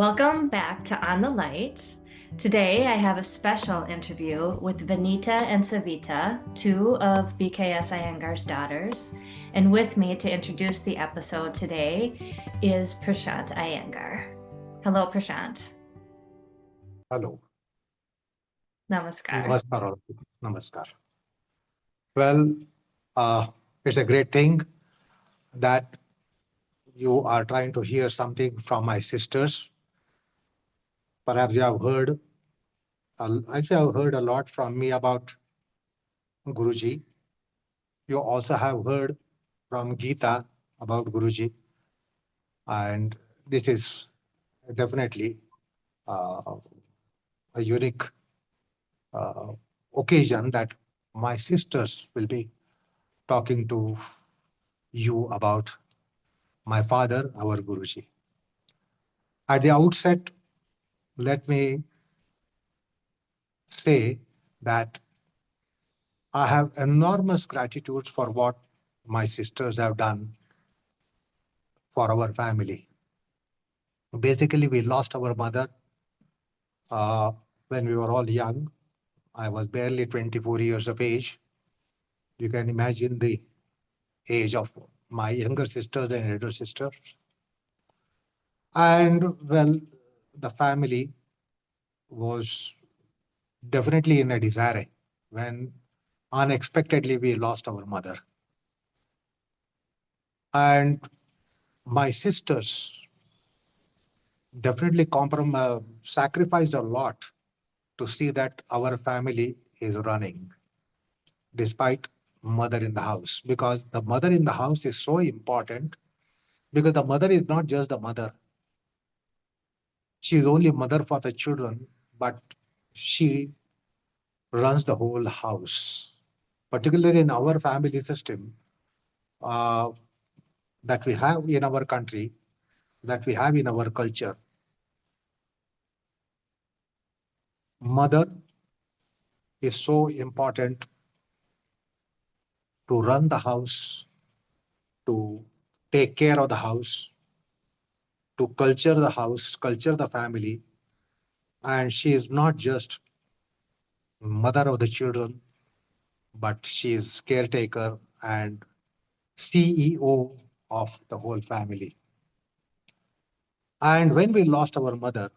Welcome back to On the Light. Today I have a special interview with Vanita and Savita, two of BKS Iyengar's daughters. And with me to introduce the episode today is Prashant Iyengar. Hello, Prashant. Hello. Namaskar. Namaskar. All of you. Namaskar. Well, uh, it's a great thing that you are trying to hear something from my sisters. Perhaps you have heard, actually, have heard a lot from me about Guruji. You also have heard from Geeta about Guruji. And this is definitely uh, a unique uh, occasion that my sisters will be talking to you about my father, our Guruji. At the outset, let me say that I have enormous gratitude for what my sisters have done for our family. Basically, we lost our mother uh, when we were all young. I was barely 24 years of age. You can imagine the age of my younger sisters and elder sisters. And well, the family was definitely in a disarray when unexpectedly we lost our mother. And my sisters definitely sacrificed a lot to see that our family is running despite mother in the house, because the mother in the house is so important, because the mother is not just the mother. She is only mother for the children, but she runs the whole house. Particularly in our family system uh, that we have in our country, that we have in our culture, mother is so important to run the house, to take care of the house, to culture the house, culture the family. And she is not just mother of the children, but she is caretaker and CEO of the whole family. And when we lost our mother,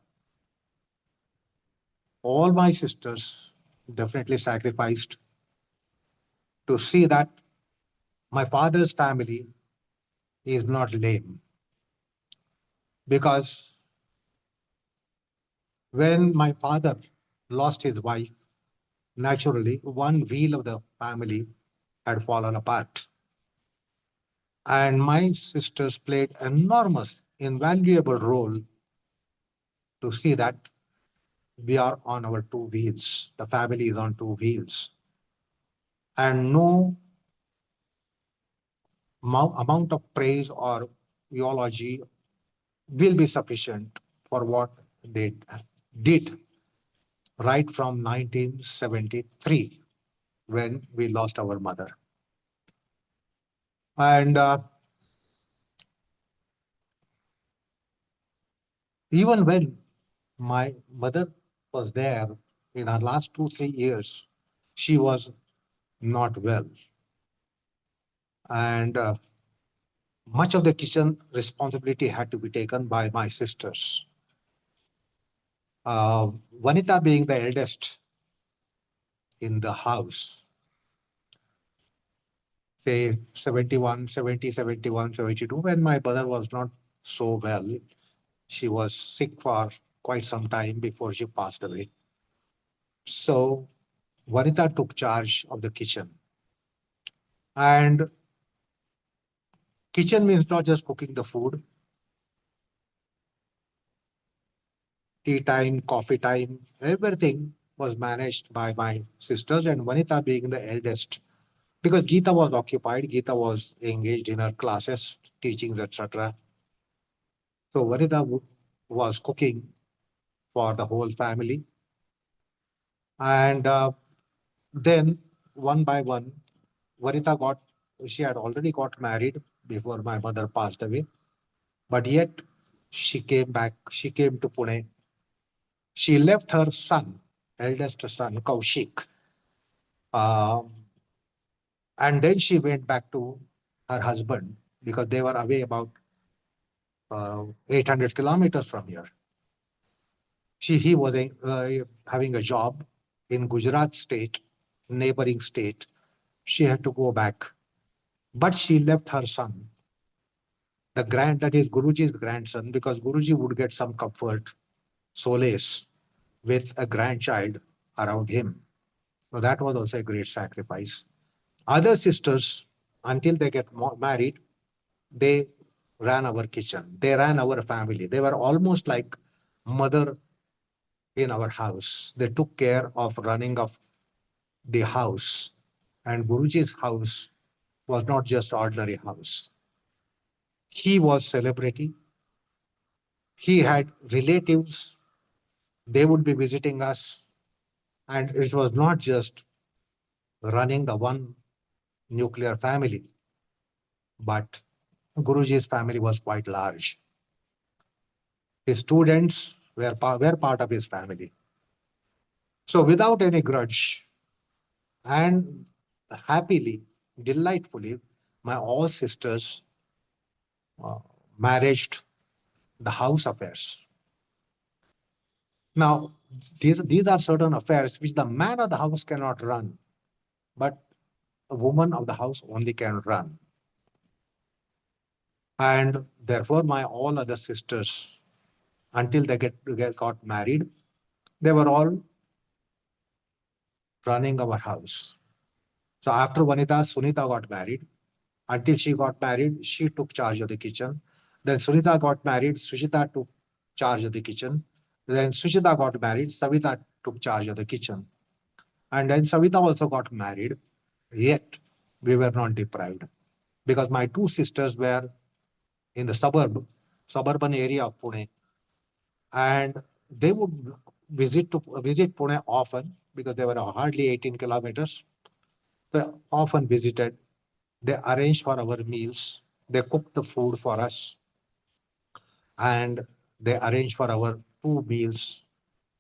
all my sisters definitely sacrificed to see that my father's family is not lame. Because when my father lost his wife, naturally, one wheel of the family had fallen apart. And my sisters played enormous, invaluable role to see that we are on our two wheels. The family is on two wheels. And no amount of praise or eulogy will be sufficient for what they did right from 1973 when we lost our mother. And even when my mother was there in her last 2, 3 years, she was not well. And much of the kitchen responsibility had to be taken by my sisters. Vanita being the eldest in the house, say 71, 70, 71, 72, when my mother was not so well. She was sick for quite some time before she passed away. So Vanita took charge of the kitchen. And kitchen means not just cooking the food, tea time, coffee time, everything was managed by my sisters, and Vanita being the eldest. Because Geeta was occupied, Geeta was engaged in her classes, teachings, etc. So Vanita was cooking for the whole family. And then one by one, Vanita she had already got married before my mother passed away. But yet She came back, she came to Pune. She left her son, eldest son, Kaushik, uh, and then she went back to her husband because they were away about 800 kilometers from here. He was having a job in Gujarat state, neighboring state. She had to go back, but she left her son, that is Guruji's grandson, because Guruji would get some comfort, solace with a grandchild around him. So that was also a great sacrifice. Other sisters, until they get married, they ran our kitchen. They ran our family. They were almost like mother in our house. They took care of running of the house. And Guruji's house was not just ordinary house. He was celebrity. He had relatives. They would be visiting us. And it was not just running the one nuclear family, but Guruji's family was quite large. His students were part of his family. So without any grudge and happily, delightfully, my all sisters uh, managed the house affairs. Now, these are certain affairs which the man of the house cannot run, but a woman of the house only can run. And therefore, my all other sisters, until they got married, they were all running our house. So after Vanita, Sunita got married. Until she got married, she took charge of the kitchen. Then Sunita got married, Sushita took charge of the kitchen. Then Sushita got married, Savita took charge of the kitchen. And then Savita also got married, yet we were not deprived because my two sisters were in the suburban area of Pune, and they would visit Pune often because they were hardly 18 kilometers. They often visited. They arranged for our meals. They cooked the food for us, and they arranged for our two meals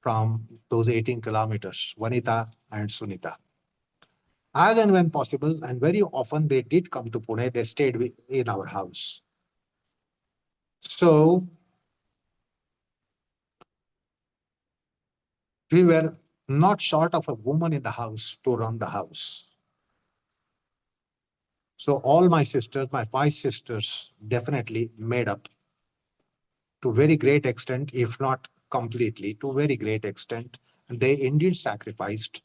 from those 18 kilometers, Vanita and Sunita. As and when possible, and very often they did come to Pune, they stayed in our house. So we were not short of a woman in the house to run the house. So all my sisters, my five sisters, definitely made up to very great extent, if not completely, to very great extent. And they indeed sacrificed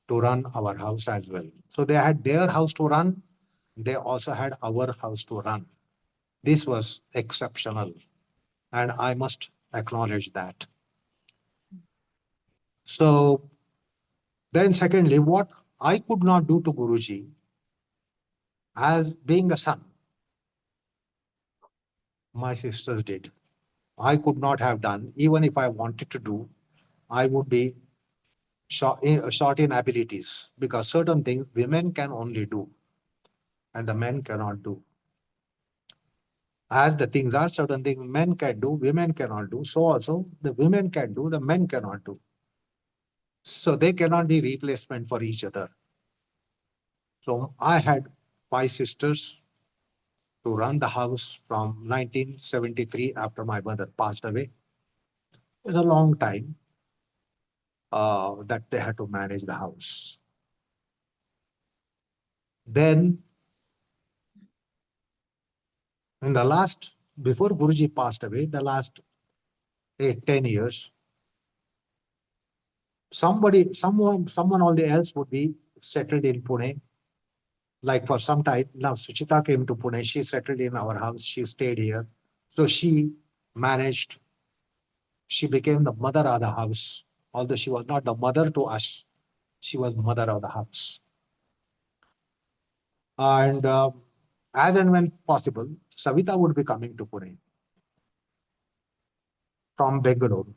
to run our house as well. So they had their house to run. They also had our house to run. This was exceptional. And I must acknowledge that. So then secondly, what I could not do to Guruji as being a son, my sisters did. I could not have done, even if I wanted to do, I would be short in abilities because certain things women can only do and the men cannot do. As the things are, certain things men can do, women cannot do. So also the women can do, the men cannot do. So they cannot be replacement for each other. So I had five sisters to run the house from 1973 after my mother passed away. It's a long time that they had to manage the house. Then in the last, before Guruji passed away, the last 8, 10 years, someone all the else would be settled in Pune. Like for some time, now Suchita came to Pune, she settled in our house, she stayed here. So she managed, she became the mother of the house. Although she was not the mother to us, she was mother of the house. And as and when possible, Savita would be coming to Pune from Bengaluru.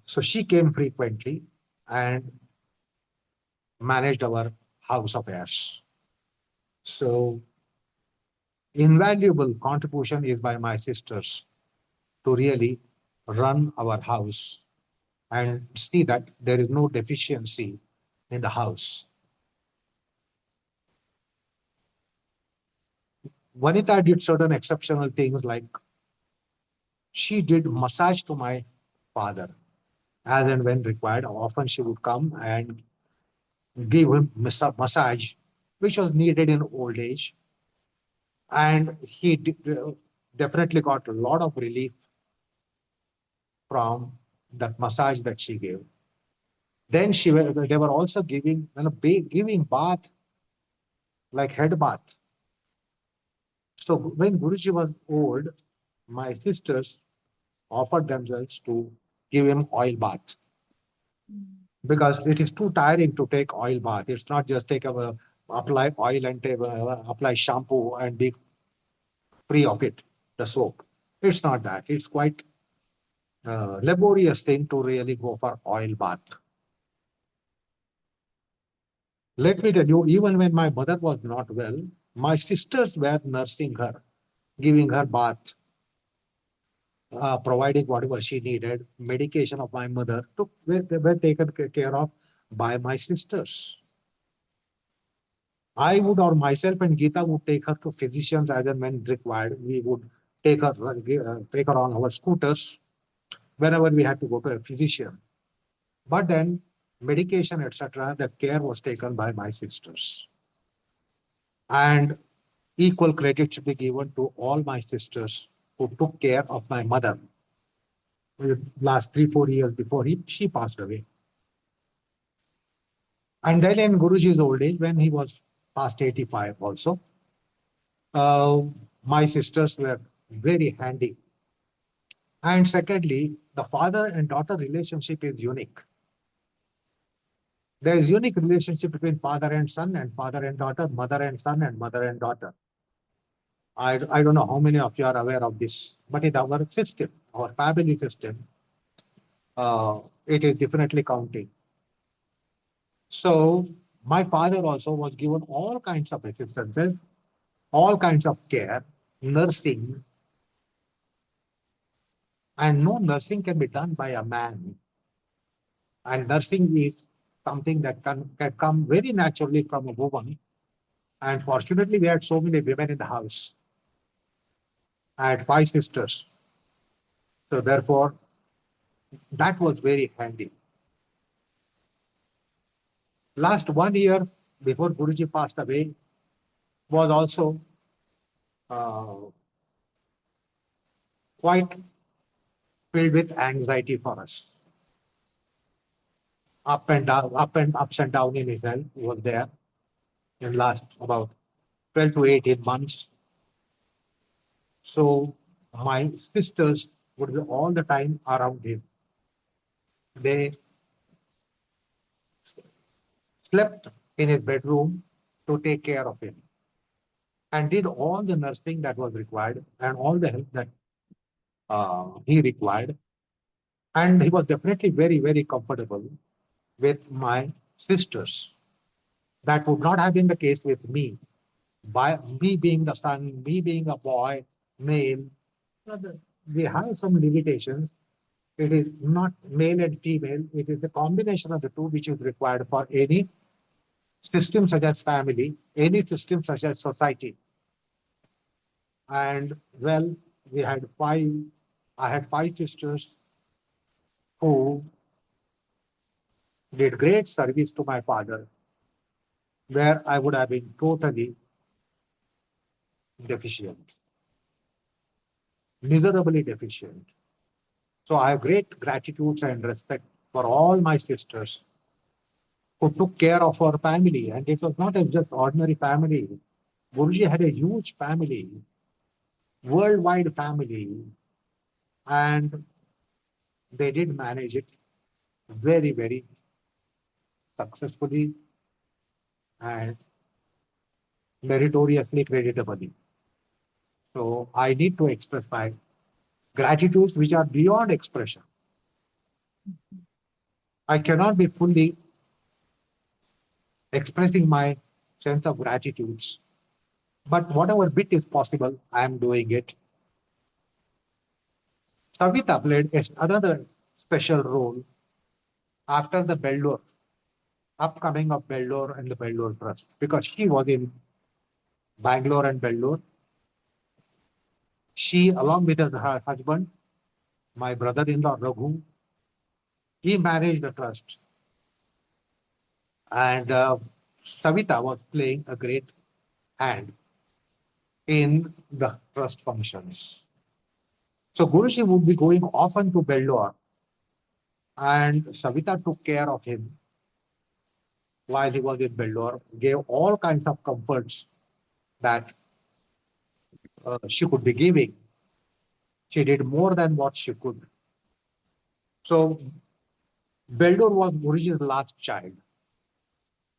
So she came frequently and managed our house affairs. So invaluable contribution is by my sisters to really run our house and see that there is no deficiency in the house. Vanita did certain exceptional things like she did massage to my father as and when required. Often she would come and give him massage, which was needed in old age. And he definitely got a lot of relief from that massage that she gave. Then they were also giving, giving bath, like head bath. So when Guruji was old, my sisters offered themselves to give him oil bath because it is too tiring to take oil bath. It's not just apply oil and apply shampoo and be free of it, the soap. It's not that. It's quite laborious thing to really go for oil bath. Let me tell you, even when my mother was not well, my sisters were nursing her, giving her bath, providing whatever she needed. Medication of my mother were taken care of by my sisters. I would, or myself and Geeta would take her to physicians as and when required. We would take her on our scooters whenever we had to go to a physician. But then medication, etc., that care was taken by my sisters. And equal credit should be given to all my sisters who took care of my mother last 3, 4 years before she passed away. And then in Guruji's old age, when he was past 85 also, uh, my sisters were very handy. And secondly, the father and daughter relationship is unique. There is unique relationship between father and son and father and daughter, mother and son and mother and daughter. I don't know how many of you are aware of this, but in our system, our family system, it is definitely counting. So my father also was given all kinds of assistances, all kinds of care, nursing, and no nursing can be done by a man. And nursing is something that can come very naturally from a woman. And fortunately, we had so many women in the house. I had 5 sisters. So therefore, that was very handy. Last 1 year before Guruji passed away was also uh, quite filled with anxiety for us. Up and down, ups and down in his health was there in last about 12 to 18 months. So my sisters would be all the time around him. They slept in his bedroom to take care of him and did all the nursing that was required and all the help that he required. And he was definitely very, very comfortable with my sisters. That would not have been the case with me. By me being the son, me being a boy, male, we have some limitations. It is not male and female. It is a combination of the two which is required for any system such as family, any system such as society. And well, we had five, I had 5 sisters who did great service to my father, where I would have been totally deficient, miserably deficient. So I have great gratitude and respect for all my sisters who took care of our family. And it was not a just ordinary family. Guruji had a huge family, worldwide family, and they did manage it very, very successfully and meritoriously, creditably. So I need to express my gratitudes which are beyond expression. I cannot be fully expressing my sense of gratitudes, but whatever bit is possible, I am doing it. Savita played another special role after the Bellore, upcoming of Bellore and the Bellore Trust, because she was in Bangalore and Bellore. She, along with her husband, my brother-in-law Raghu, he managed the trust. And Savita was playing a great hand in the trust functions. So Guruji would be going often to Bellore, and Savita took care of him while he was in Bellore, gave all kinds of comforts that she could be giving. She did more than what she could. So Bellore was Guruji's last child.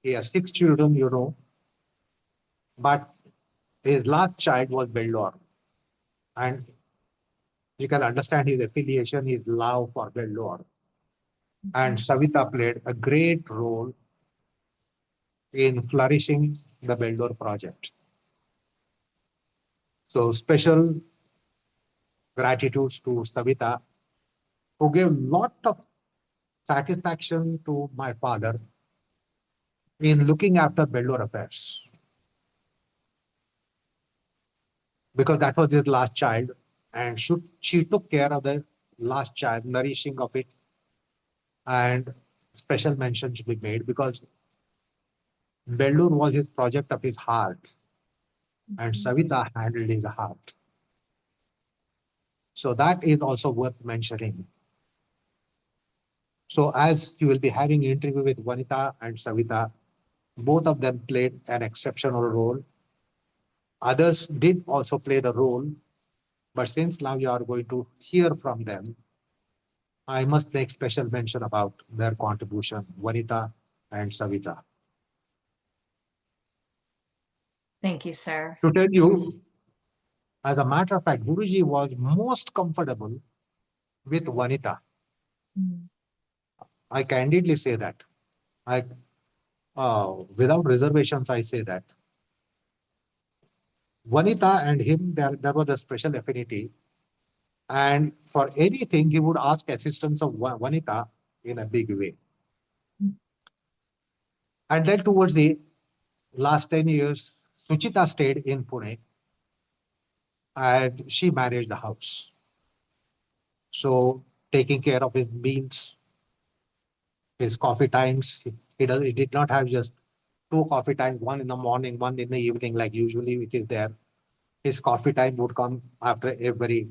He has 6 children, but his last child was Bellore. And you can understand his affiliation, his love for Bellore. And Savita played a great role in flourishing the Bellore project. So special gratitude to Savita, who gave lot of satisfaction to my father in looking after Bellore affairs. Because that was his last child, and she took care of the last child, nourishing of it, and special mention should be made because Bellur was his project of his heart, and Savita handled his heart. So that is also worth mentioning. So as you will be having an interview with Vanita and Savita, both of them played an exceptional role. Others did also play the role, but since now you are going to hear from them, I must make special mention about their contribution, Vanita and Savita. Thank you, sir. To tell you, as a matter of fact, Guruji was most comfortable with Vanita. I candidly say that. I, without reservations, I say that. Vanita and him, there was a special affinity. And for anything, he would ask assistance of Vanita in a big way. And then towards the last 10 years, Suchita stayed in Pune and she managed the house. So taking care of his meals, his coffee times, he did not have just two coffee times, one in the morning, one in the evening, like usually it is there. His coffee time would come after every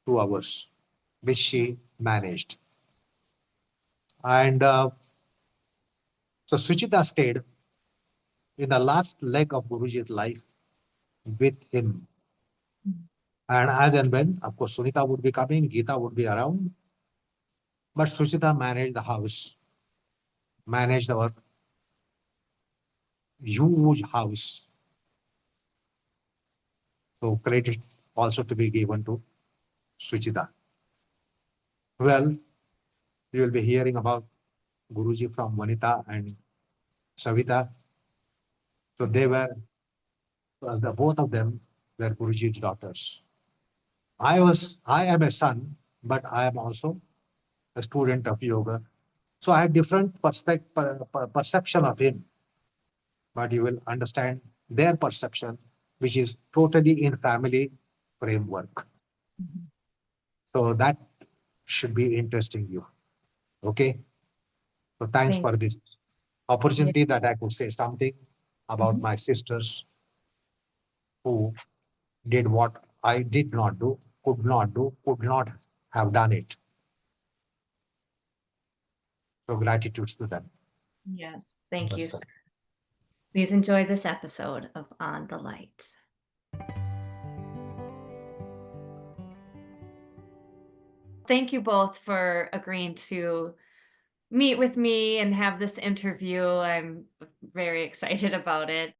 2 hours, which she managed. And so Suchita stayed in the last leg of Guruji's life with him. And as and when, of course, Sunita would be coming, Geeta would be around, but Suchita managed the house, managed our huge house. So credit also to be given to Suchita. Well, you will be hearing about Guruji from Vanita and Savita. So they were, both of them were Guruji's daughters. I am a son, but I am also a student of yoga. So I have different perception of him, but you will understand their perception, which is totally in family framework. So that should be interesting you. Okay. So thanks Thank for this you. opportunity that I could say something about my sisters who did what I did not do, could not have done it. So gratitude to them. Yeah. Thank you, sir. Namaste. Please enjoy this episode of On the Light. Thank you both for agreeing to meet with me and have this interview. I'm very excited about it.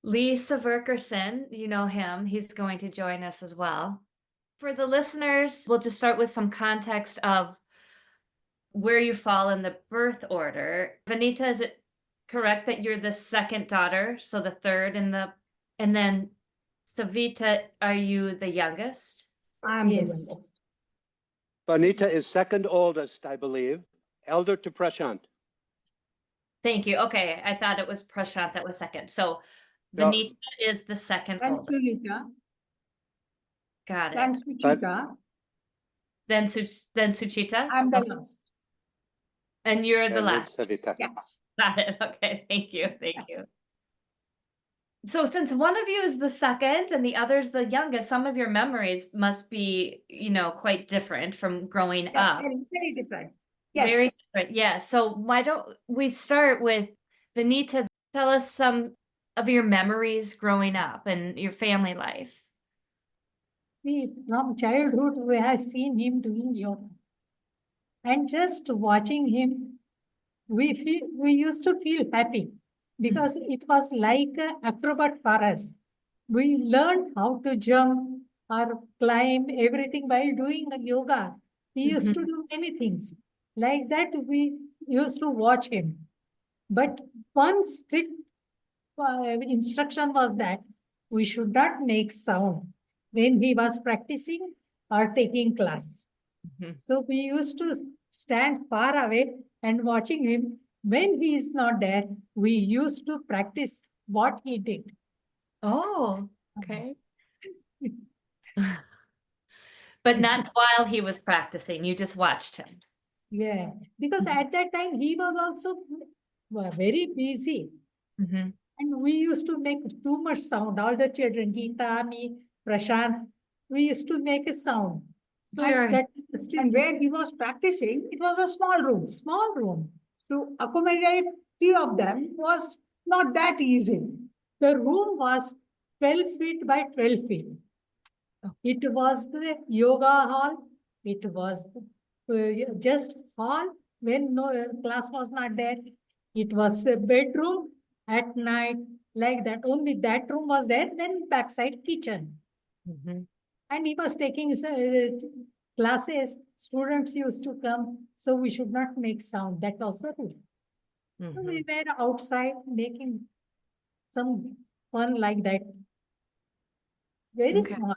Lee Saverkerson, you know him, he's going to join us as well. For the listeners, we'll just start with some context of where you fall in the birth order. Vanita, is it correct that you're the second daughter, so the third in the, and then Savita, are you the youngest? I'm the Yes. youngest. Vanita is second oldest, I believe, elder to Prashant. Thank you. Okay, I thought it was Prashant that was second. So No. Vanita is the second Then oldest. Sunita, Got then it. Suchita, Then Suchita, I'm the last. and you're the And last. it's Savita. Yes. Got it. Okay, thank you. Thank you. So since one of you is the second and the other's the youngest, some of your memories must be, quite different from growing Yeah, up. very, very different. Yes. Very different. Yeah. So why don't we start with Vanita? Tell us some of your memories growing up and your family life. See, from childhood, we have seen him doing yoga. And just watching him, we used to feel happy because it was like an acrobat for us. We learned how to jump or climb, everything by doing yoga. He used to do many things. Like that, we used to watch him. But one strict instruction was that we should not make sound when he was practicing or taking class. So we used to stand far away and watching him. When he is not there, we used to practice what he did. Oh, okay. But not while he was practicing, you just watched him. Yeah, because at that time he was also very busy. And we used to make too much sound. All the children, Geeta, me, Prashant, we used to make a sound. So Sure. And where he was practicing, it was a small room. Small room. To accommodate three of them was not that easy. The room was 12 feet by 12 feet. It was the yoga hall. It was just hall when no class was not there. It was a bedroom at night, like that. Only that room was there, then backside kitchen. And he was taking classes. Students used to come, so we should not make sound. That was the rule. So we were outside making some fun like that. Very Okay. small.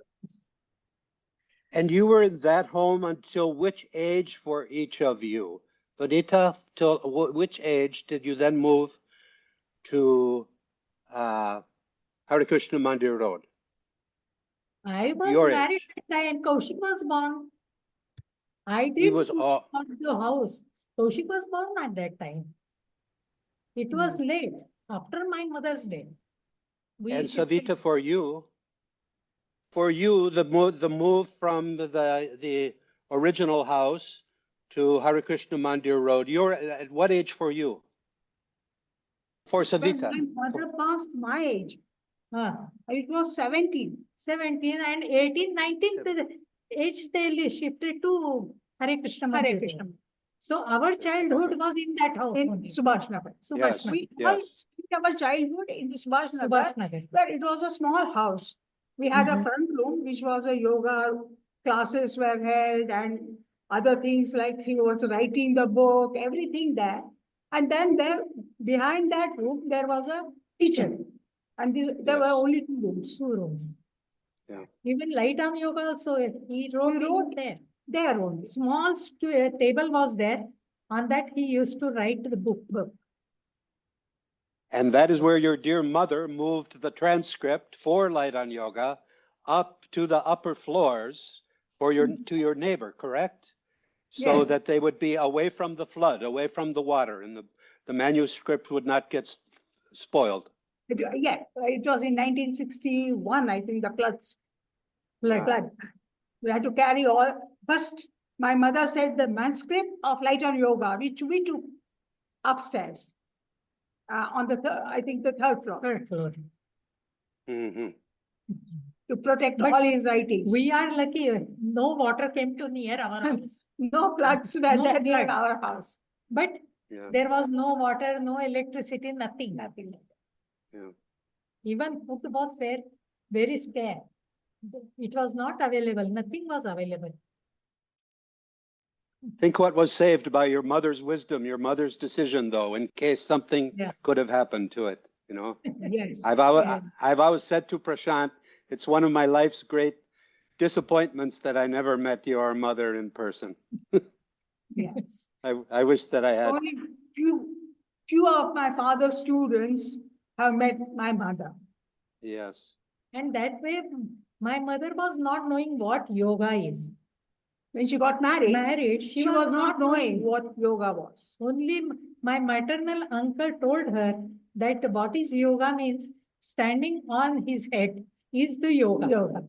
And you were in that home until which age for each of you? Vanita, till which age did you then move to Hare Krishna Mandir Road? I was Your married age. at the time. Kaushik was born. I He didn't was all, out the house. Kaushik was born at that time. It was late, after my mother's death. We and shifted- Savita, for you, the move from the original house to Hare Krishna Mandir Road, you're at what age for you? For When Savita? my mother passed my age, Ah, it was 17. 17 and 18, 19 the age they shifted to Hare Krishna Hare Mandir. Krishna. So our childhood was in that house In only. Subhash Nagar. Yes. Nagar. We Yes. all spent our childhood in the Subhash Nagar, Subhash Nagar. where it was a small house. We had a front room, which was a yoga classes were held and other things like he was writing the book, everything there. And then there, behind that room, there was a kitchen. And there were Yes. only two rooms. 2 rooms. Yeah. Even light on yoga also, he wrote wrote there. There only. Small table was there. On that he used to write the book. And that is where your dear mother moved the transcript for Light on Yoga up to the upper floors for to your neighbor, correct? So Yes. that they would be away from the flood, away from the water, and the manuscript would not get spoiled. Yeah, it was in 1961, I think, the floods. Flood. We had to carry all. First, my mother said the manuscript of Light on Yoga, which we took upstairs on the I think the third floor, Third floor. Mhm. to protect But all his writings. We are lucky, no water came to near our house. No floods were No there near flood. our house. But Yeah, there was no water, no electricity, nothing. yeah. Even food was very scarce. It was not available. Nothing was available. Think what was saved by your mother's wisdom, your mother's decision, though, in case something Yeah. could have happened to it, you know? Yes. I've always said to Prashant, it's one of my life's great disappointments that I never met your mother in person. Yes. I wish that I had. Only few of my father's students have met my mother. Yes. And that way, my mother was not knowing what yoga is. When she got married, She she was not knowing what yoga was. Only my maternal uncle told her that what is yoga means standing on his head is the yoga.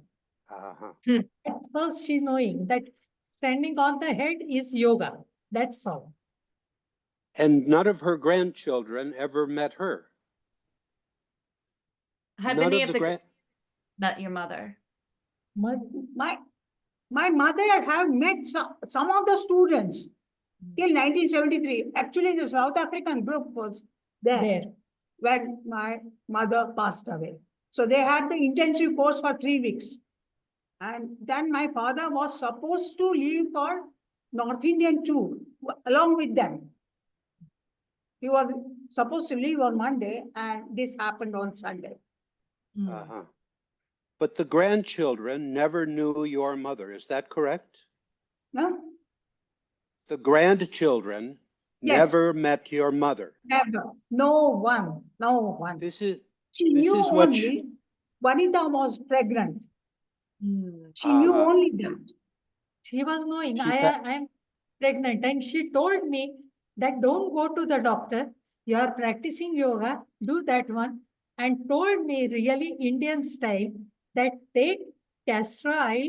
Uh-huh. At first, she knowing that standing on the head is yoga. That's all. And none of her grandchildren ever met her. Have None any of of the the met your mother? My mother have met some of the students till 1973. Actually, the South African group was there when my mother passed away. So they had the intensive course for 3 weeks. And then my father was supposed to leave for North Indian tour along with them. He was supposed to leave on Monday, and this happened on Sunday. Uh-huh. But the grandchildren never knew your mother. Is that correct? No? The grandchildren Yes. never met your mother. Never. No one. No one. This is She this knew is what only Vanita was pregnant. She knew Uh-huh. only that. She was knowing She I am pregnant, and she told me that don't go to the doctor. You are practicing yoga, do that one, and told me really Indian style that take castor oil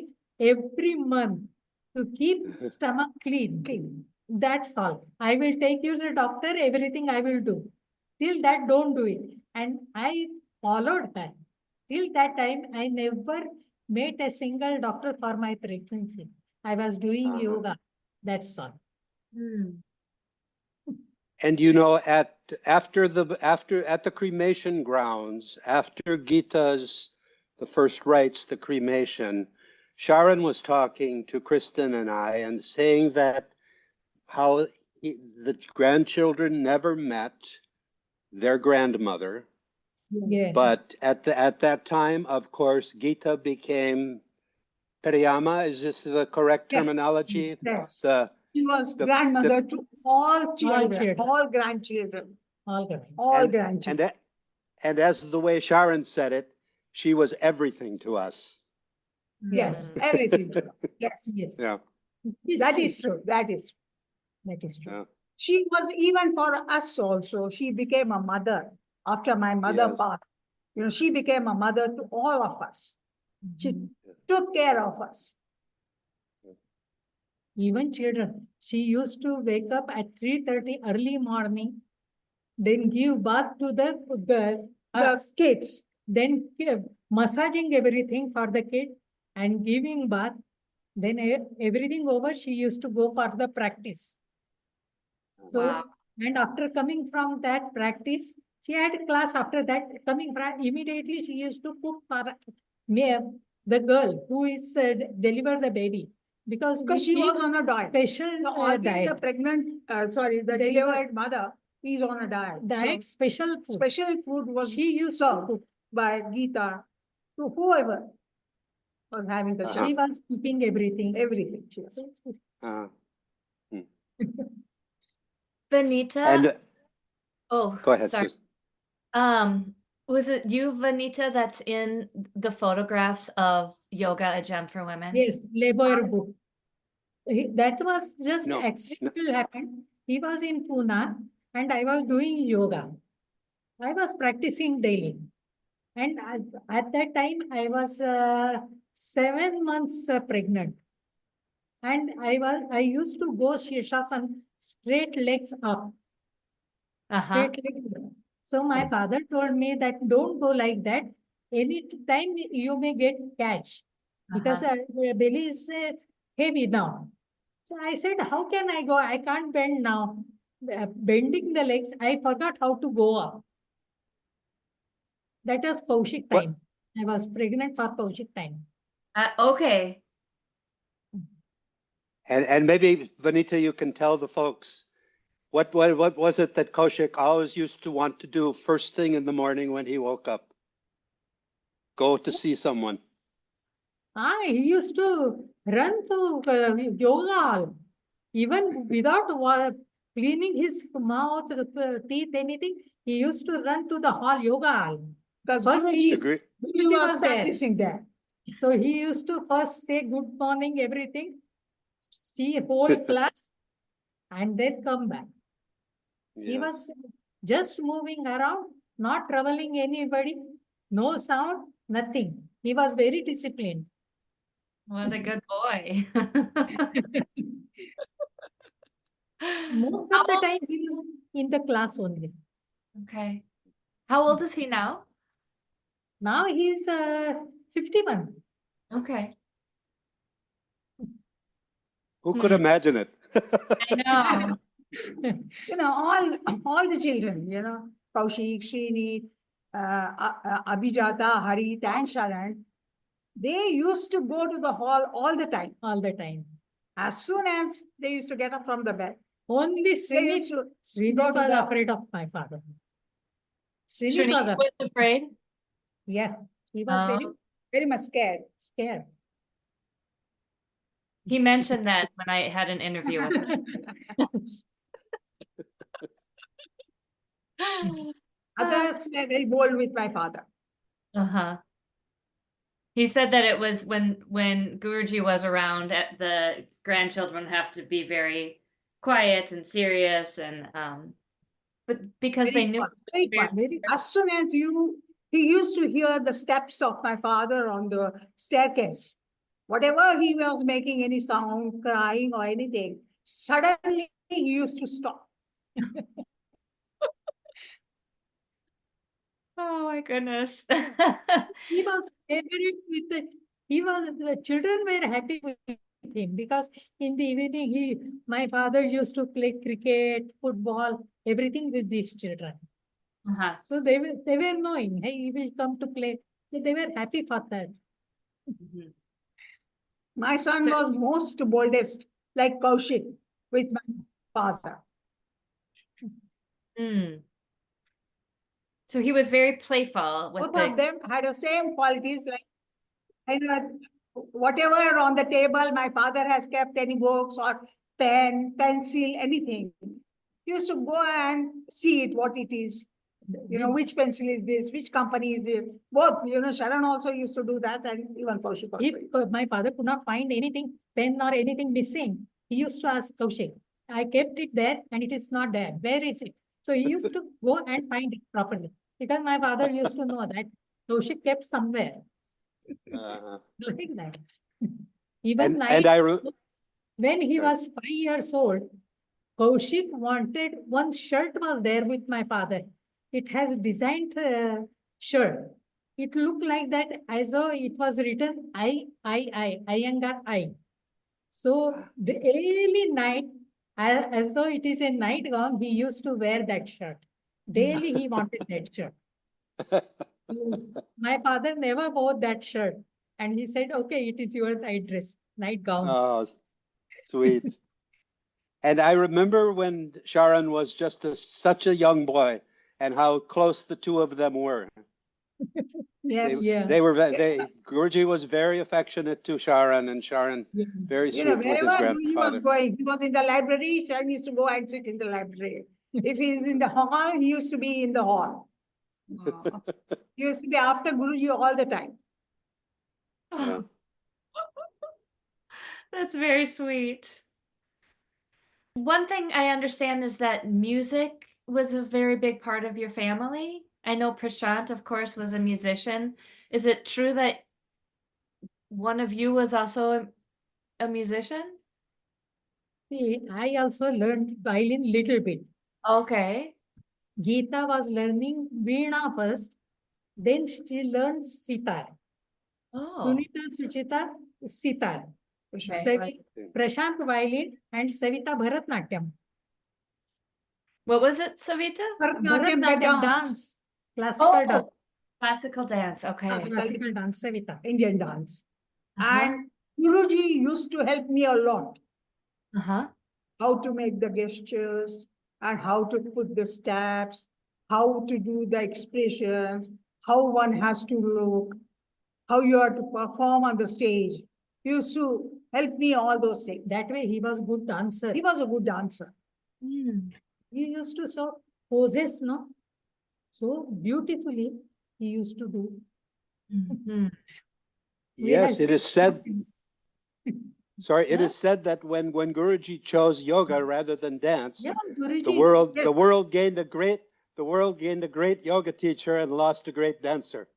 every month to keep stomach clean. That's all. I will take you to the doctor, everything I will do. Till that, don't do it. And I followed her. Till that time, I never met a single doctor for my pregnancy. I was doing Uh-huh. yoga. That's all. And you know, at the cremation grounds, after Gita's the first rites, the cremation, Sharon was talking to Kristen and I and saying that how the grandchildren never met their grandmother, Yeah. but at that time, of course, Gita became Periyama. Is this the correct Yes. terminology? Yes. The She was the- grandmother to all children, children. all grandchildren, All good. all grandchildren. and as the way Sharon said it, she was everything to us. Yes, everything. Yes, Yes. Yeah. that is true. That is. That is true. Yeah. She was even for us also. She became a mother after my mother Yes. passed. You know, she became a mother to all of us. She took care of us. Even children. She used to wake up at 3:30 early morning, then give bath to the us, Kids. then massaging everything for the kid and giving bath. Then everything over, she used to go for the practice. So, Wow. and after coming from that practice, she had a class after that. Coming from immediately, she used to cook for me, the girl who is deliver the baby, because She we was give on a diet. special So always diet. the pregnant, the delivered mother is on a diet. Diet, So special food. special food was She used to served cook. by Gita to whoever was having the Uh-huh. She child. was cooking everything. Everything. She was. Uh, Vanita. and Oh, go ahead, sorry. Sus. Was it you, Vanita, that's in the photographs of Yoga, a Gem for Women? Yes, labor book. That was just No, accidental happened. He was in Pune and I was doing yoga. I was practicing daily. And at that time, I was 7 months pregnant. And I used to go Shirshasana, straight legs up. Straight legs up. So my father told me that don't go like that. Any time you may get catch because the belly is heavy now. So I said, how can I go? I can't bend now. Bending the legs, I forgot how to go up. That was Kaushik What- time. I was pregnant for Kaushik time. Okay. and maybe Vanita, you can tell the folks what was it that Kaushik always used to want to do first thing in the morning when he woke up? Go to see someone. He used to run to yoga hall, even without cleaning his mouth, teeth, anything. He used to run to the hall, yoga hall. Because First Guruji Agree. was was there. practicing there. So he used to first say good morning, everything, see whole class, and then come back. He Yeah. was just moving around, not troubling anybody, no sound, nothing. He was very disciplined. What a good boy. Most How of the old- time he was in the class only. Okay. How old is he now? Now he's 51. Okay. Who could imagine it? I know. You know, all the children, you know, Kaushik, Srini, Abhijata, Harit, and Sharan, they used to go to the hall all the time. All the time. As soon as they used to get up from the bed, Only they Srini used to was to the- afraid of my father. Srini Shrini was afraid. was afraid? Yeah, he was very very much scared. scared. He mentioned that when I had an interview with him. Others were very bold with my father. Uh-huh. He said that it was when Guruji was around, the grandchildren have to be very quiet and serious, and but because they knew Very fun. As soon as he used to hear the steps of my father on the staircase. Whatever he was making any sound, crying or anything, suddenly he used to stop. Oh my goodness. He was favorite with the children were happy with him because in the evening my father used to play cricket, football, everything with these children. Uh-huh. So they were knowing, hey, he will come to play. So they were happy for that. Mhm. My son So- was most boldest, like Kaushik, with my father. Mm. So he was very playful with Both of them had the same qualities, like whatever on the table, my father has kept any books or pen, pencil, anything. He used to go and see it, what it is. You know, which pencil is this, which company is it? Both, you know, Sharon also used to do that, and even Kaushik also. If my father could not find anything, pen or anything missing, he used to ask Kaushik, I kept it there and it is not there. Where is it? So he used to go and find it properly. Because my father used to know that Kaushik kept somewhere. Like that. Even And when he Sorry. was 5 years old, Kaushik wanted, one shirt was there with my father. It has designed shirt. It looked like that as though it was written Iyengar I. So the early night, as though it is a nightgown, he used to wear that shirt. Daily he wanted that shirt. My father never wore that shirt. And he said, okay, it is your night dress, nightgown. Oh, sweet. And I remember when Sharon was just such a young boy and how close the two of them were. Yes. Yeah. Guruji was very affectionate to Sharon, and Sharon Yeah. very You sweet know, with his wherever he was grandfather. going, he was in the library, Sharon used to go and sit in the library. If he's in the hall, he used to be in the hall. Aw. He used to be after Guruji all the time. Yeah. That's very sweet. One thing I understand is that music was a very big part of your family. I know Prashant, of course, was a musician. Is it true that one of you was also a musician? See, I also learned violin little bit. Okay. Geeta was learning Veena first, then she learned sitar. Oh, Sunita, Suchita, sitar. okay. Prashant violin and Savita Bharatnatyam. What was it, Savita? Bharatnatyam dance. Classical dance. Classical dance. Okay. Classical dance, Savita. Indian dance. Uh-huh. And Guruji used to help me a lot. Uh-huh. How to make the gestures and how to put the steps, how to do the expressions, how one has to look, how you are to perform on the stage. He used to help me all those things. That way he was good dancer. He was a good dancer. He used to show poses, no? So beautifully he used to do. We Yes, have it is seen- said. Sorry, it Yeah. is said that when Guruji chose yoga rather than dance, Yeah, Guruji. the world gained a great yoga teacher and lost a great dancer.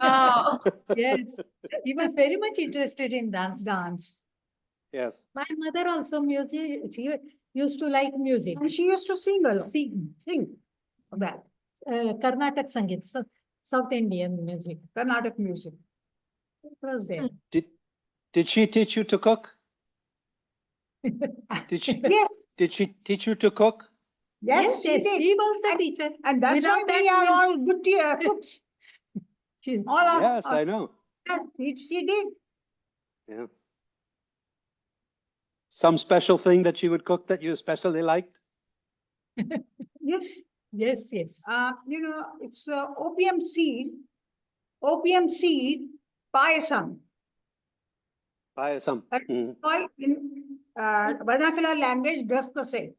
Oh, Yes, he was very much interested in dance. Dance. Yes. My mother also music. She used to like music. And she used to sing a lot. Sing. Well, Karnataka Sangeet, South Indian music. Carnatic music. It was there. Did she teach you to cook? Did she, Yes, did she teach you to cook? yes, she did. She was the teacher. And that's why Without we that, are we'll- all good cooks. She- All of Yes, us. I know. Yes, she did. Yeah. Some special thing that she would cook that you especially liked? Yes. Yes, yes. It's opium seed payasam. Payasam. Mhm. Soy in vernacular language does the same.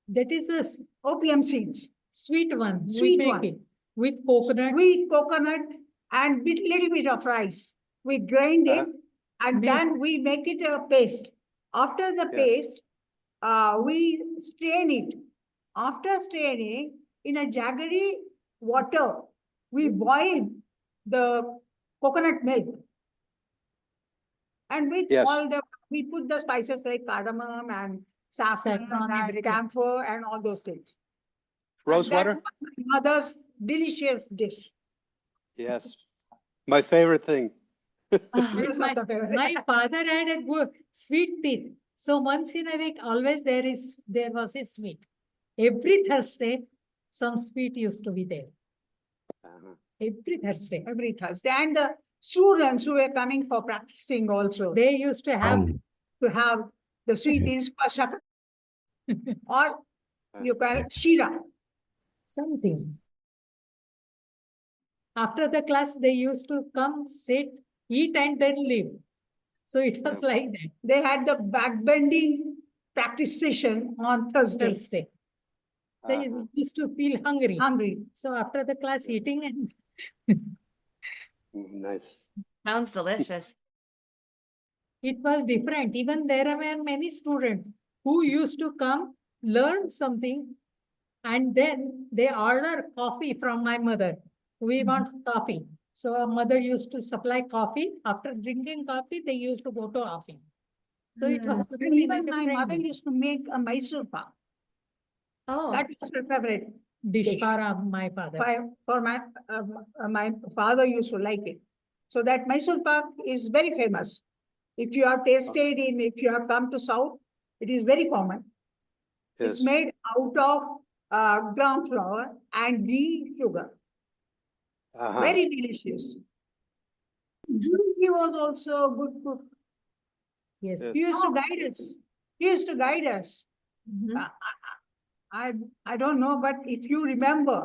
That is a Opium seeds, sweet one. Sweet we make one. it with coconut. sweet coconut and little bit of rice. We grind it and Make- then we make it a paste. After the Yes. paste, we strain it. After straining, in a jaggery water, we boil the coconut milk. And with Yes. we put the spices like cardamom and saffron Saffron, and everything. camphor and all those things. Rose And that water? was my mother's delicious dish. Yes. My favorite thing. Yes, My, of the favorite. my father had a good sweet teeth. So once in a week, always there was a sweet. Every Thursday, some sweet used to be there. Uh-huh. Every Thursday. Every Thursday. And the students who were coming for practicing also, They used to have the sweet is pashak or you call it shira. something. After the class, they used to come, sit, eat, and then leave. So it was like that. They had the backbending practice session on Thursday. Thursday. They Uh-huh. used to feel hungry. Hungry. So after the class, eating and Nice. sounds delicious. it was different. Even there were many students who used to come, learn something, and then they order coffee from my mother. We want coffee. So our mother used to supply coffee. After drinking coffee, they used to go to office. So it was And even my mother used to make a Mysore pak. Oh, That was her favorite dish for my father. for my father used to like it. So that Mysore pak is very famous. If you have tasted if you have come to South, it is very common. It's Yes. made out of ground flour and ghee sugar. Uh-huh. Very delicious. He was also a good cook. Yes. Yes. He used to guide us. He used to guide us. mhm. I don't know, but if you remember,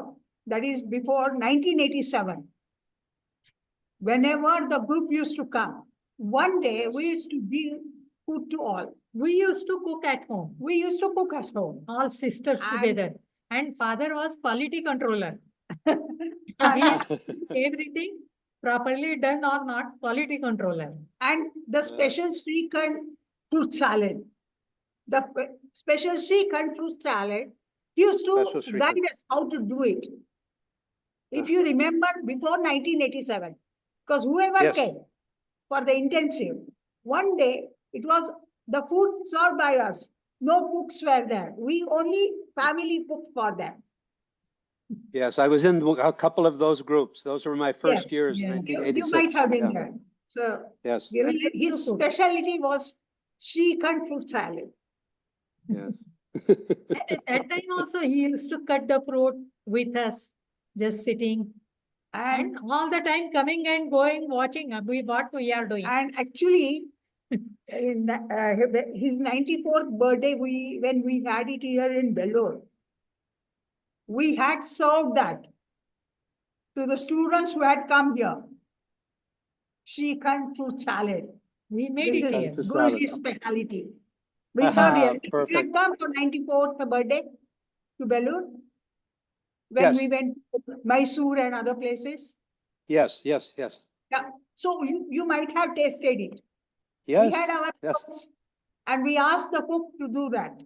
that is before 1987. Whenever the group used to come, one day we used to give food to all. We used to cook at home, We used to cook at home. all sisters And- together. And father was quality controller. And Everything properly done or not, quality controller. and the special Srikhand fruit salad. The special Srikhand fruit salad used Special to Srikhand. guide us how to do it. If you remember before 1987, because whoever Yes. came for the intensive, one day it was the food served by us. No cooks were there. We only family cooked for them. Yes, I was in a couple of those groups. Those were my first years in Yeah. You might 1986. have been Yeah. there. So Yes, his specialty was Srikhand fruit salad. yes. At that time also, he used to cut the fruit with us, just sitting. And And all the time coming and going, watching what we are doing. And actually, in his 94th birthday, when we had it here in Bellore, we had served that to the students who had come here. Shrikhand fruit salad. We made This it is here. Shrikhand salad. Guruji's speciality. We served here. You Perfect. had come for 94th birthday to Belur when Yes. we went to Mysore and other places. Yes, yes, yes. Yeah, so you might have tasted it. We Yes, had our yes. cooks, and we asked the cook to do that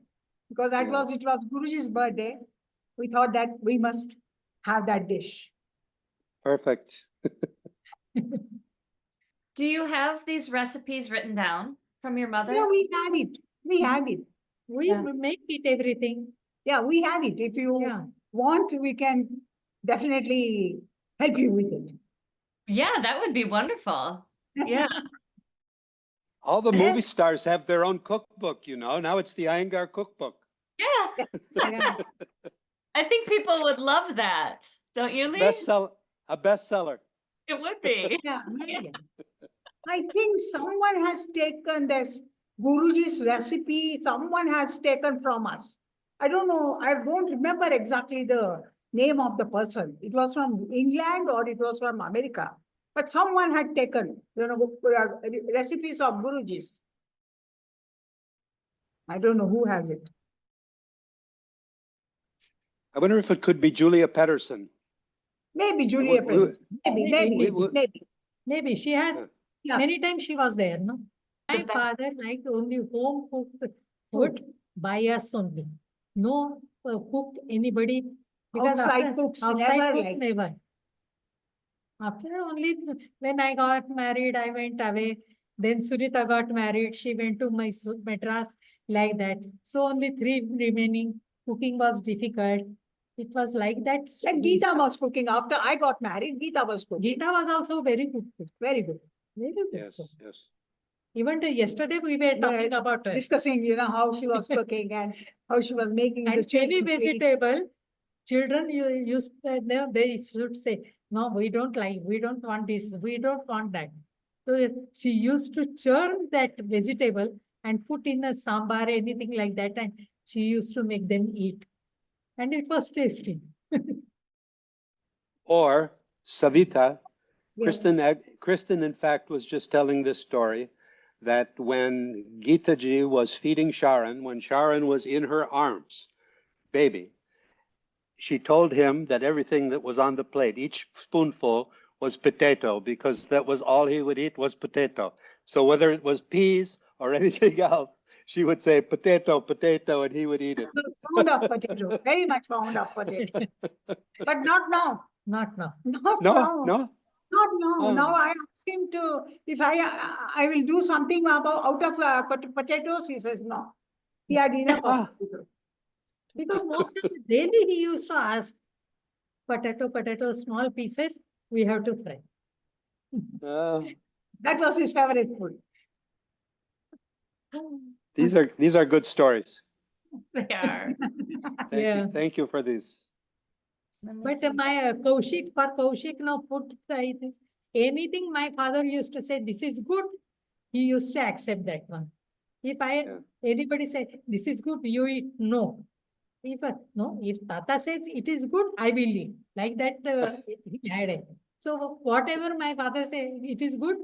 because it was Guruji's birthday. We thought that we must have that dish. Perfect. Do you have these recipes written down from your mother? Yeah, we have it. We have it. We Yeah. make it everything. Yeah, we have it. If you Yeah. want, we can definitely help you with it. Yeah, that would be wonderful. Yeah. All the movie stars have their own cookbook, you know. Now it's the Iyengar cookbook. Yeah. Yeah. I think people would love that. Don't you, Lee? A bestseller. It would be. Yeah. Yeah. I think someone has taken this Guruji's recipe, someone has taken from us. I don't know, I don't remember exactly the name of the person. It was from England or it was from America. But someone had taken, recipes of Guruji's. I don't know who has it. I wonder if it could be Julia Pedersen. Maybe Julia we- Payne. Maybe. Maybe she has, Yeah. many times she was there, no? My The best. father liked only home cooked food by us only. No cooked anybody. Because Outside after- cooks, outside never cook, liked. never. After only when I got married, I went away. Then Sunita got married. She went to Madras like that. So only 3 remaining. Cooking was difficult. It was like that. Like Geeta was cooking after I got married. Geeta was cooking. Geeta was also very good cook. Very good. Very good Yes, cook. yes. Even yesterday we were talking about her. Discussing, how she was cooking and how she was making the And any chili. vegetable, children used they should say, no, we don't like, we don't want this, we don't want that. So she used to churn that vegetable and put in a sambar, anything like that, and she used to make them eat. And it was tasty. Or Savita, Yes. Kristen, in fact, was just telling this story that when Geeta ji was feeding Sharon, when Sharon was in her arms, baby, she told him that everything that was on the plate, each spoonful, was potato, because that was all he would eat was potato. So whether it was peas or anything else, she would say potato, potato, and he would eat it. Fond of potato, very much fond of potato. But not now. Not now. Not No, now. no. Not now. Oh. Now I ask him to, if I will do something out of potatoes, he says no. He had enough of Ah. potato. Because most of the daily he used to ask, potato, small pieces, we have to fry. That was his favorite food. These are good stories. They are. Thank you for these. But my Kaushik now food this. Anything my father used to say, this is good, he used to accept that one. If anybody say, this is good, you eat, no. If Tata says it is good, I will eat. Like that, he had it. So whatever my father said, it is good.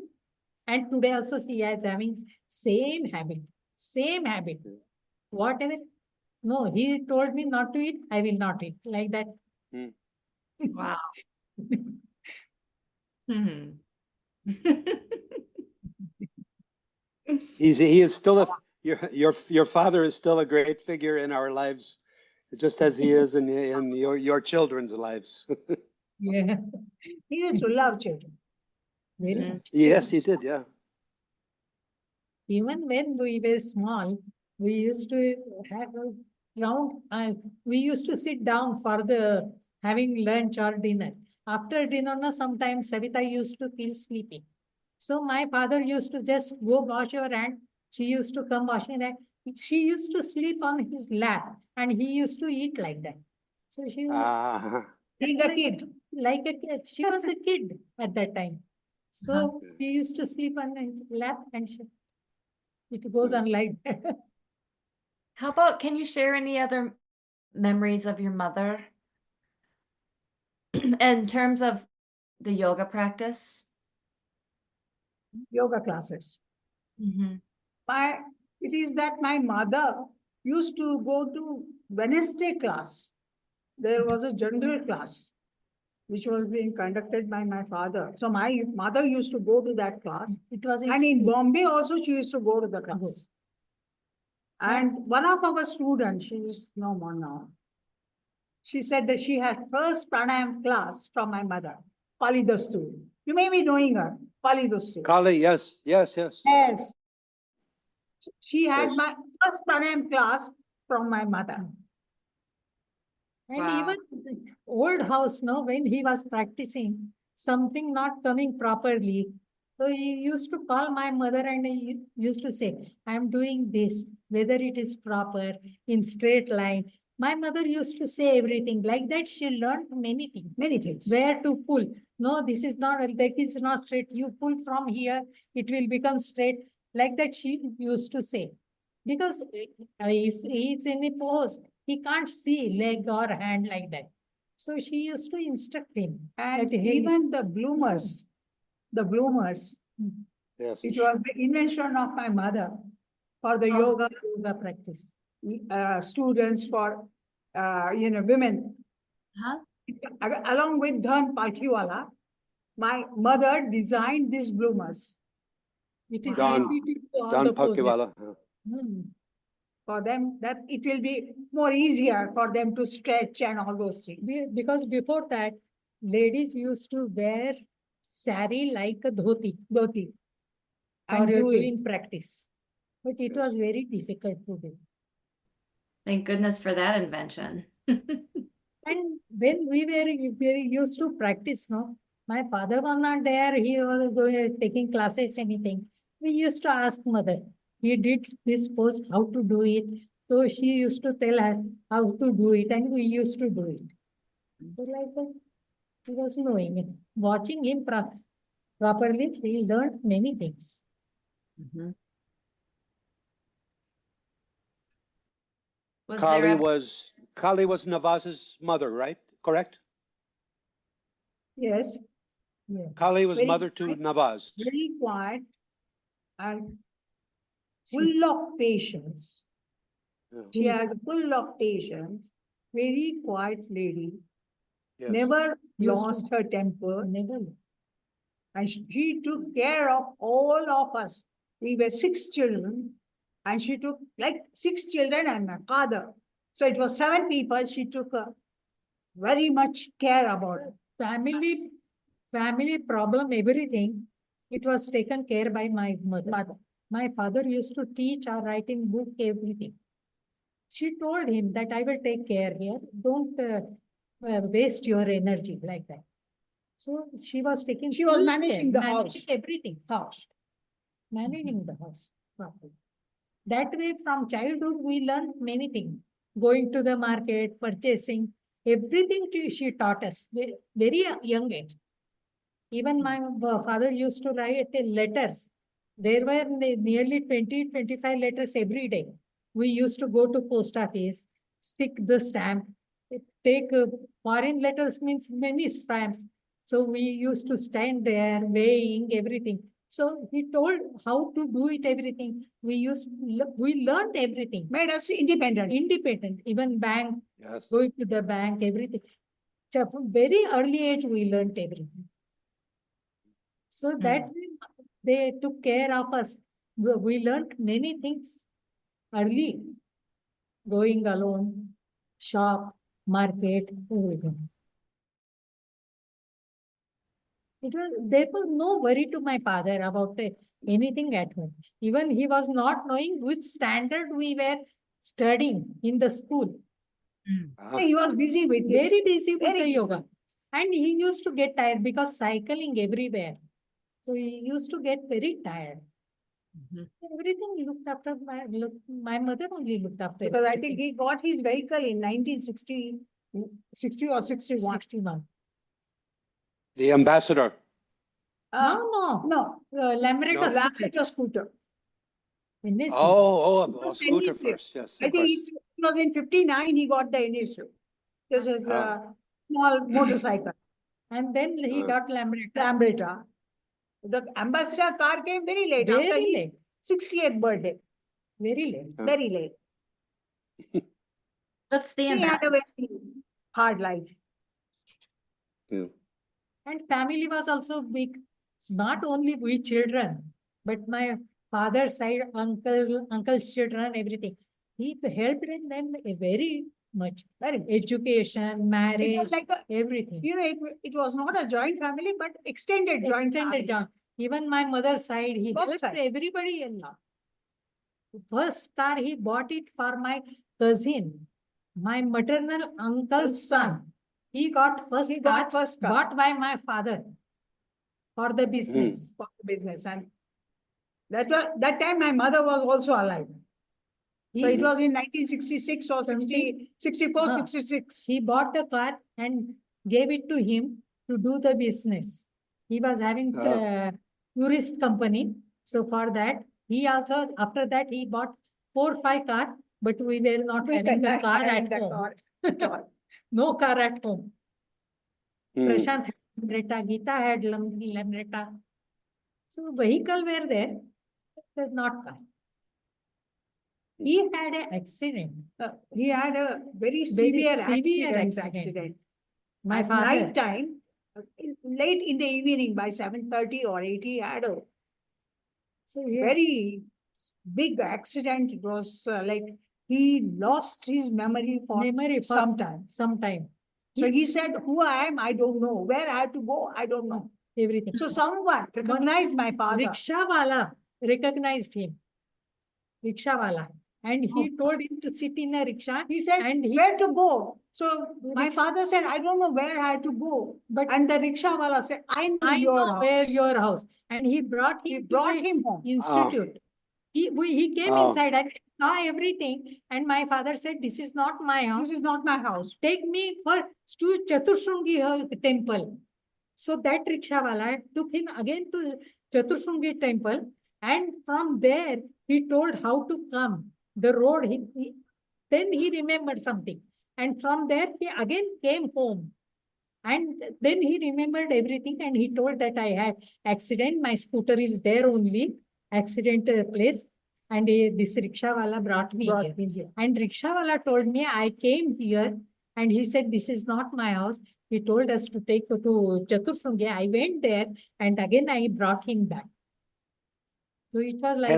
And today also he is having same habit. Whatever. No, he told me not to eat, I will not eat. Like that. Wow. Hmm. He is still your father is still a great figure in our lives, just as he is in your children's lives. Yeah. He used to love children. Very Mhm. much. Yes, he did. Yeah. Even when we were small, we used to have a round, we used to sit down for the having lunch or dinner. After dinner, sometimes Savita used to feel sleepy. So my father used to just go wash your hand. She used to come washing hand. She used to sleep on his lap and he used to eat like that. So she Being a kid. like a kid. She was a kid at that time. So he used to sleep on his lap and it goes on like that. How about, can you share any other memories of your mother in terms of the yoga practice? yoga classes. Mhm. It is that my mother used to go to Wednesday class. There was a general class which was being conducted by my father. So my mother used to go to that class. It was And in school. Bombay also she used to go to the class. And one of our students, she is no more now. She said that she had first pranayam class from my mother, Pali Dastu. You may be knowing her, Pali Dastu. Kali, yes, yes, yes. Yes. She had Yes. my first pranayam class from my mother. And Wow. even the old house, no, when he was practicing, something not coming properly. So he used to call my mother and he used to say, I'm doing this, whether it is proper, in straight line. My mother used to say everything. Like that, she learned many things. Many things. Where to pull. No, this is not, like this is not straight. You pull from here, it will become straight. Like that, she used to say. Because if he's in a pose, he can't see leg or hand like that. So she used to instruct him. And that, hey, even the bloomers, Yes. it was the invention of my mother for the yoga yoga practice. students, for women. Huh? Along with Dhan Palkiwala, my mother designed these bloomers. It is Don- repeated to all Don the poses. Pakiwala. For them, that it will be more easier for them to stretch and all those things. Because before that, ladies used to wear sari like a dhoti Dhoti. for And do it. doing practice. But it was very difficult to do. Thank goodness for that invention. And when we used to practice, no, my father was not there. He was going taking classes, anything. We used to ask mother. He did this pose, how to do it. So she used to tell her how to do it, and we used to do it. So like that, he was knowing it. Watching him properly, he learned many things. Mhm. Was Kali there ever- was Nawaz's mother, right? Correct? Yes, Yeah. Kali was Very mother to quiet. Nawaz. very quiet and full of patience. Yeah. She has full of patience, very quiet lady, Yes. never Used to- lost her temper, Never. and she took care of all of us. We were 6 children, and she took like 6 children and my father. So it was 7 people. She took very much care about it. Family problem, everything, it was taken care by my mother. My father used to teach or write in book, everything. She told him that I will take care here. Don't waste your energy like that. So she was taking. She was full managing care, the house. managing everything. Managing the house properly. That way, from childhood, we learned many things. Going to the market, purchasing, everything she taught us very young age. Even my father used to write letters. There were nearly 20-25 letters every day. We used to go to post office, stick the stamp, take foreign letters means many stamps. So we used to stand there weighing everything. So he told how to do it, everything. We learned everything. Made us independent. Independent, even bank, Yes. going to the bank, everything. So from very early age, we learned everything. So that way they took care of us. We learned many things early. Going alone, shop, market, everything. There was no worry to my father about anything at home. Even he was not knowing which standard we were studying in the school. Ah, He was busy with this. Very busy with Very the busy. yoga. And he used to get tired because cycling everywhere. So he used to get very tired. Mhm. Everything looked after my mother only looked after. Because I everything. think he got his vehicle in 1960, 60 or 61. 61. the ambassador. No. No, Lambretta scooter. Lambretta scooter. NSU. A was scooter NSU. first. Yes, I of think course. it was in 59 he got the NSU. This is a small motorcycle, And then he got Lambretta. Lambretta. The ambassador car came very late after Very his late, 60th birthday. very late. Very late. What's the He had ambassador? a very hard life. Yeah. And family was also big, not only we children, but my father's side, uncle's children, everything. He helped in them very much. Very. Education, It marriage, was like a, everything. it was not a joint family, but extended joint family. Extended joint. Even my mother's side, he Both helped sides. everybody in law. First car, he bought it for my cousin, my maternal uncle's son. He got first He car, got first car bought by my father for the business. for the business. And that time my mother was also alive. So it He, was in 1966 or 60, 64, Ah. 66. he bought the car and gave it to him to do the business. He was having tourist company. So for that, he also, after that, he bought 4-5 car, but we were not having the car at home. No car at home. Prashant had Lambretta, Geeta had Lambretta. So vehicle were there, but not car. He had an accident. He had a very Very severe severe accident. accident. My At father. night time, late in the evening by 7:30 or 8, he had a So yeah, very big accident. It was like he lost his memory for memory for some time. sometime. So he said, who I am, I don't know. Where I have to go, I don't know. Everything. So someone recognized my father. Rickshaw wala recognized him. Rickshaw wala. And he told him to sit in a rickshaw. He said, and he, where to go? So my Rickshaw- father said, I don't know where I have to go. but And the rickshaw wala said, I know I your know house. where your house. And he brought him He to brought the him home. institute. He came Oh. inside and saw everything. And my father said, this is not my house. This is not my house. Take me to Chaturshungi temple. So that rickshawala took him again to Chaturshungi temple, and from there he told how to come. The road, then he remembered something. And from there he again came home. And then he remembered everything and he told that I had accident. My scooter is there only, accident place. And this rickshawala brought me here. And rickshawala told me I came here and he said, this is not my house. He told us to take to Chaturshungi. I went there and again I brought him back. So it was like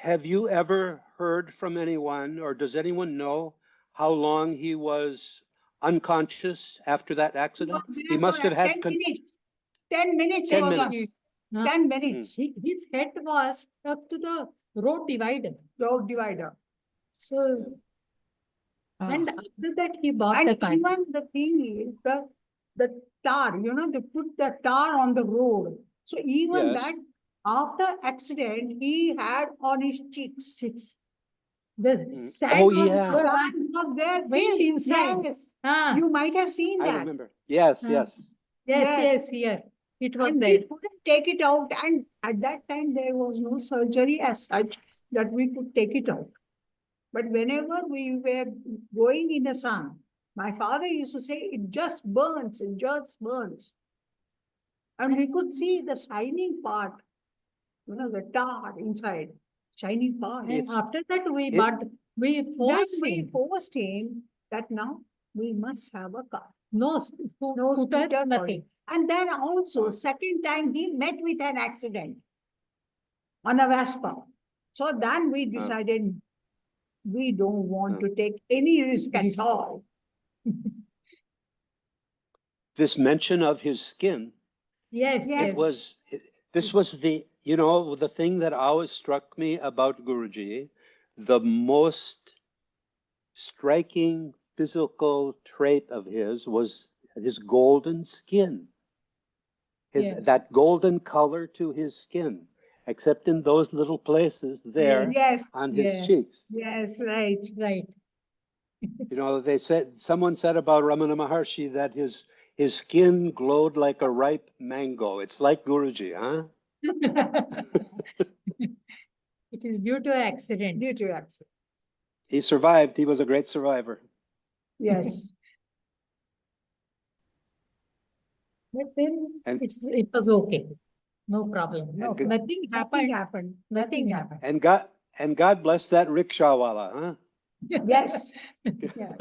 Have you ever heard from anyone, or does anyone know how long he was unconscious after that accident? He must have had 10 minutes. 10 minutes. 10 he was minutes. on. 10 minutes. His head was stuck to the road divider. Road divider. So, and after that he bought And the car. even the thing is the tar, they put the tar on the road. So even Yes. that, after accident, he had on his cheeks. The sand Oh, was, yeah. The sand was there. went inside. Yes. Ah, You might have seen I that. remember. Yes, Ah. yes. yes, here. It was And there. we couldn't take it out. And at that time, there was no surgery as such that we could take it out. But whenever we were going in the sun, my father used to say, it just burns, it just burns. And we could see the shining part, the tar inside, shining part. And It's- after that we Then forced we him. forced him that now we must have a car. No No scooter, scooter, nothing. And then also, second time he met with an accident on a Vespa. So then we decided we don't want to take any risk at Risk. all. This mention of his skin, Yes, Yes. this was the thing that always struck me about Guruji. The most striking physical trait of his was his golden skin. Yeah. That golden color to his skin, except in those little places there Yes, on his Yeah. cheeks. yes, right. Right. Someone said about Ramana Maharshi that his skin glowed like a ripe mango. It's like Guruji, huh? It is due to accident. Due to accident. He survived. He was a great survivor. Yes. But then And- it was okay. No problem. No, And good- nothing Nothing happened. happened. Nothing happened. And God bless that rickshaw wala, huh? Yes, yes.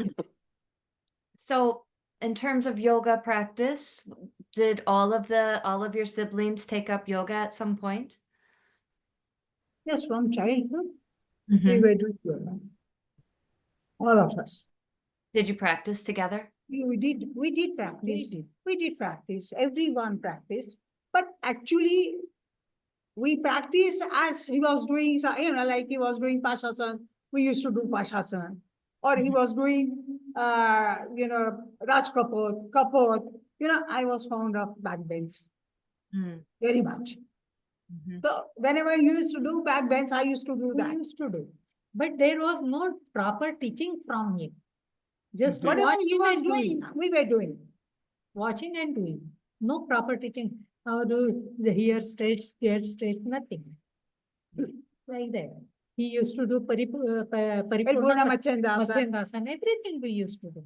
So, in terms of yoga practice, did all of your siblings take up yoga at some point? Yes, from childhood, Mm-hmm. we were doing yoga. All of us. Did you practice together? We did practice. did. We did practice. Everyone practiced. But actually, we practiced as he was doing, like he was doing Pashasana, we used to do Pashasana. Or he was doing, Raj Kapoth. I was fond of backbends very much. Mm-hmm. So whenever he used to do backbends, I used to do We that. used to do. But there was no proper teaching from him. Just Mhm. Whatever he watching was and doing, doing. we were doing. Watching and doing. No proper teaching. How do the here stage, there stage, nothing. Like that. He used to do Paripurna Paripurna Machandasa. Matsyendrasana, everything we used to do.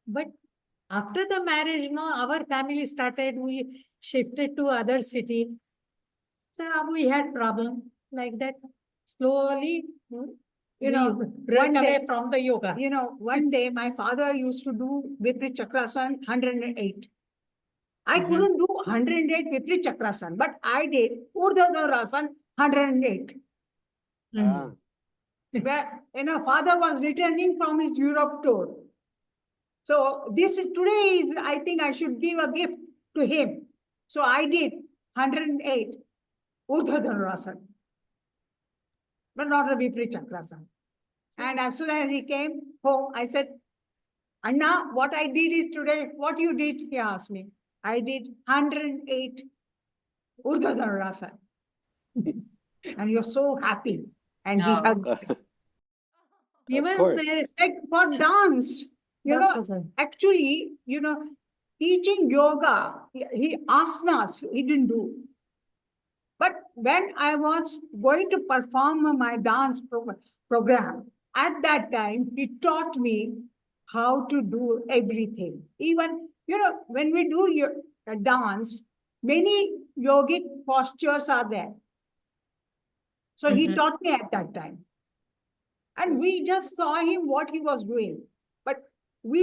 But after the marriage, our family started, we shifted to other city. So we had problem like that. Slowly, we break one away day- from the yoga. One day my father used to do Viprit Chakrasan 108. I Mhm. couldn't do 108 Viprit Chakrasan, but I did Urdhva 108. Ah, Where, father was returning from his Europe tour. So this is today is, I think I should give a gift to him. So I did 108 Urdhva Dhanurasana, but not the Viprit Chakrasan. And as soon as he came home, I said, Anna, what I did is today, what you did, he asked me. I did 108 Urdhva Dhanurasana. And you're so happy. And he No. hugged. Even course. the Like for dance, That's also- actually, teaching yoga, he asanas, he didn't do. But when I was going to perform my dance program, at that time, he taught me how to do everything. Even, when we do your dance, many yogic postures are there. So he Mhm. taught me at that time. And we just saw him what he was doing. But we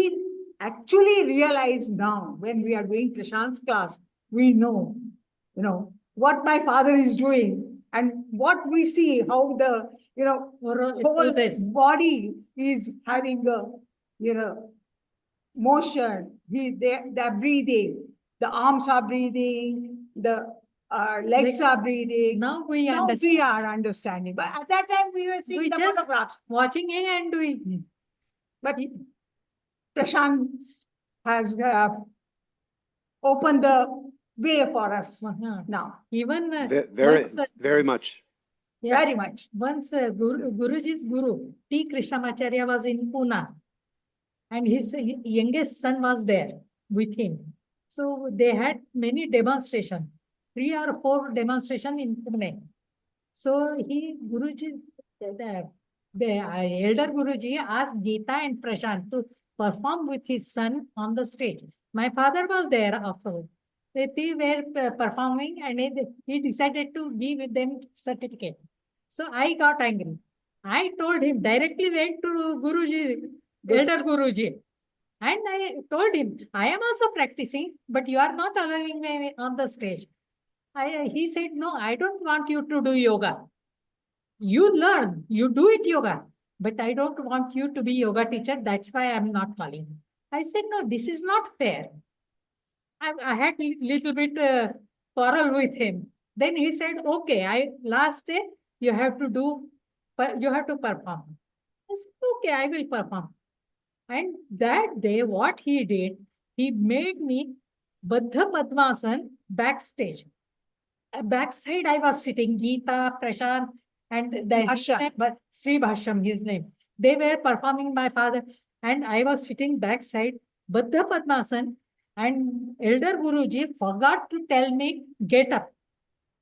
actually realize now when we are doing Prashant's class, we know, what my father is doing and what we see, how the, whole process. body is having a, motion. They're breathing. The arms are breathing. The legs Like, are breathing. now we Now understand. we are understanding. But at that time, we were seeing We the just photographs. watching it and doing. But Prashant has opened the way for us now, Even Very, once, very much. very much. once Guruji's Guru, T. Krishnamacharya was in Pune, and his youngest son was there with him. So they had many demonstrations, 3 or 4 demonstrations in Pune. So Guruji, the elder Guruji asked Geeta and Prashant to perform with his son on the stage. My father was there also. They were performing and he decided to give them certificate. So I got angry. I told him, directly went to Guruji, elder Guruji. And I told him, I am also practicing, but you are not allowing me on the stage. He said, no, I don't want you to do yoga. You learn, you do it yoga, but I don't want you to be yoga teacher. That's why I'm not calling you. I said, no, this is not fair. I had a little bit quarrel with him. Then he said, okay, last day you have to perform. I said, okay, I will perform. And that day, what he did, he made me Baddha Padmasan backstage. Backside, I was sitting, Geeta, Prashant, and but Sri Bhashyam, his name. They were performing my father, and I was sitting backside, Baddha Padmasan, and Elder Guruji forgot to tell me, get up.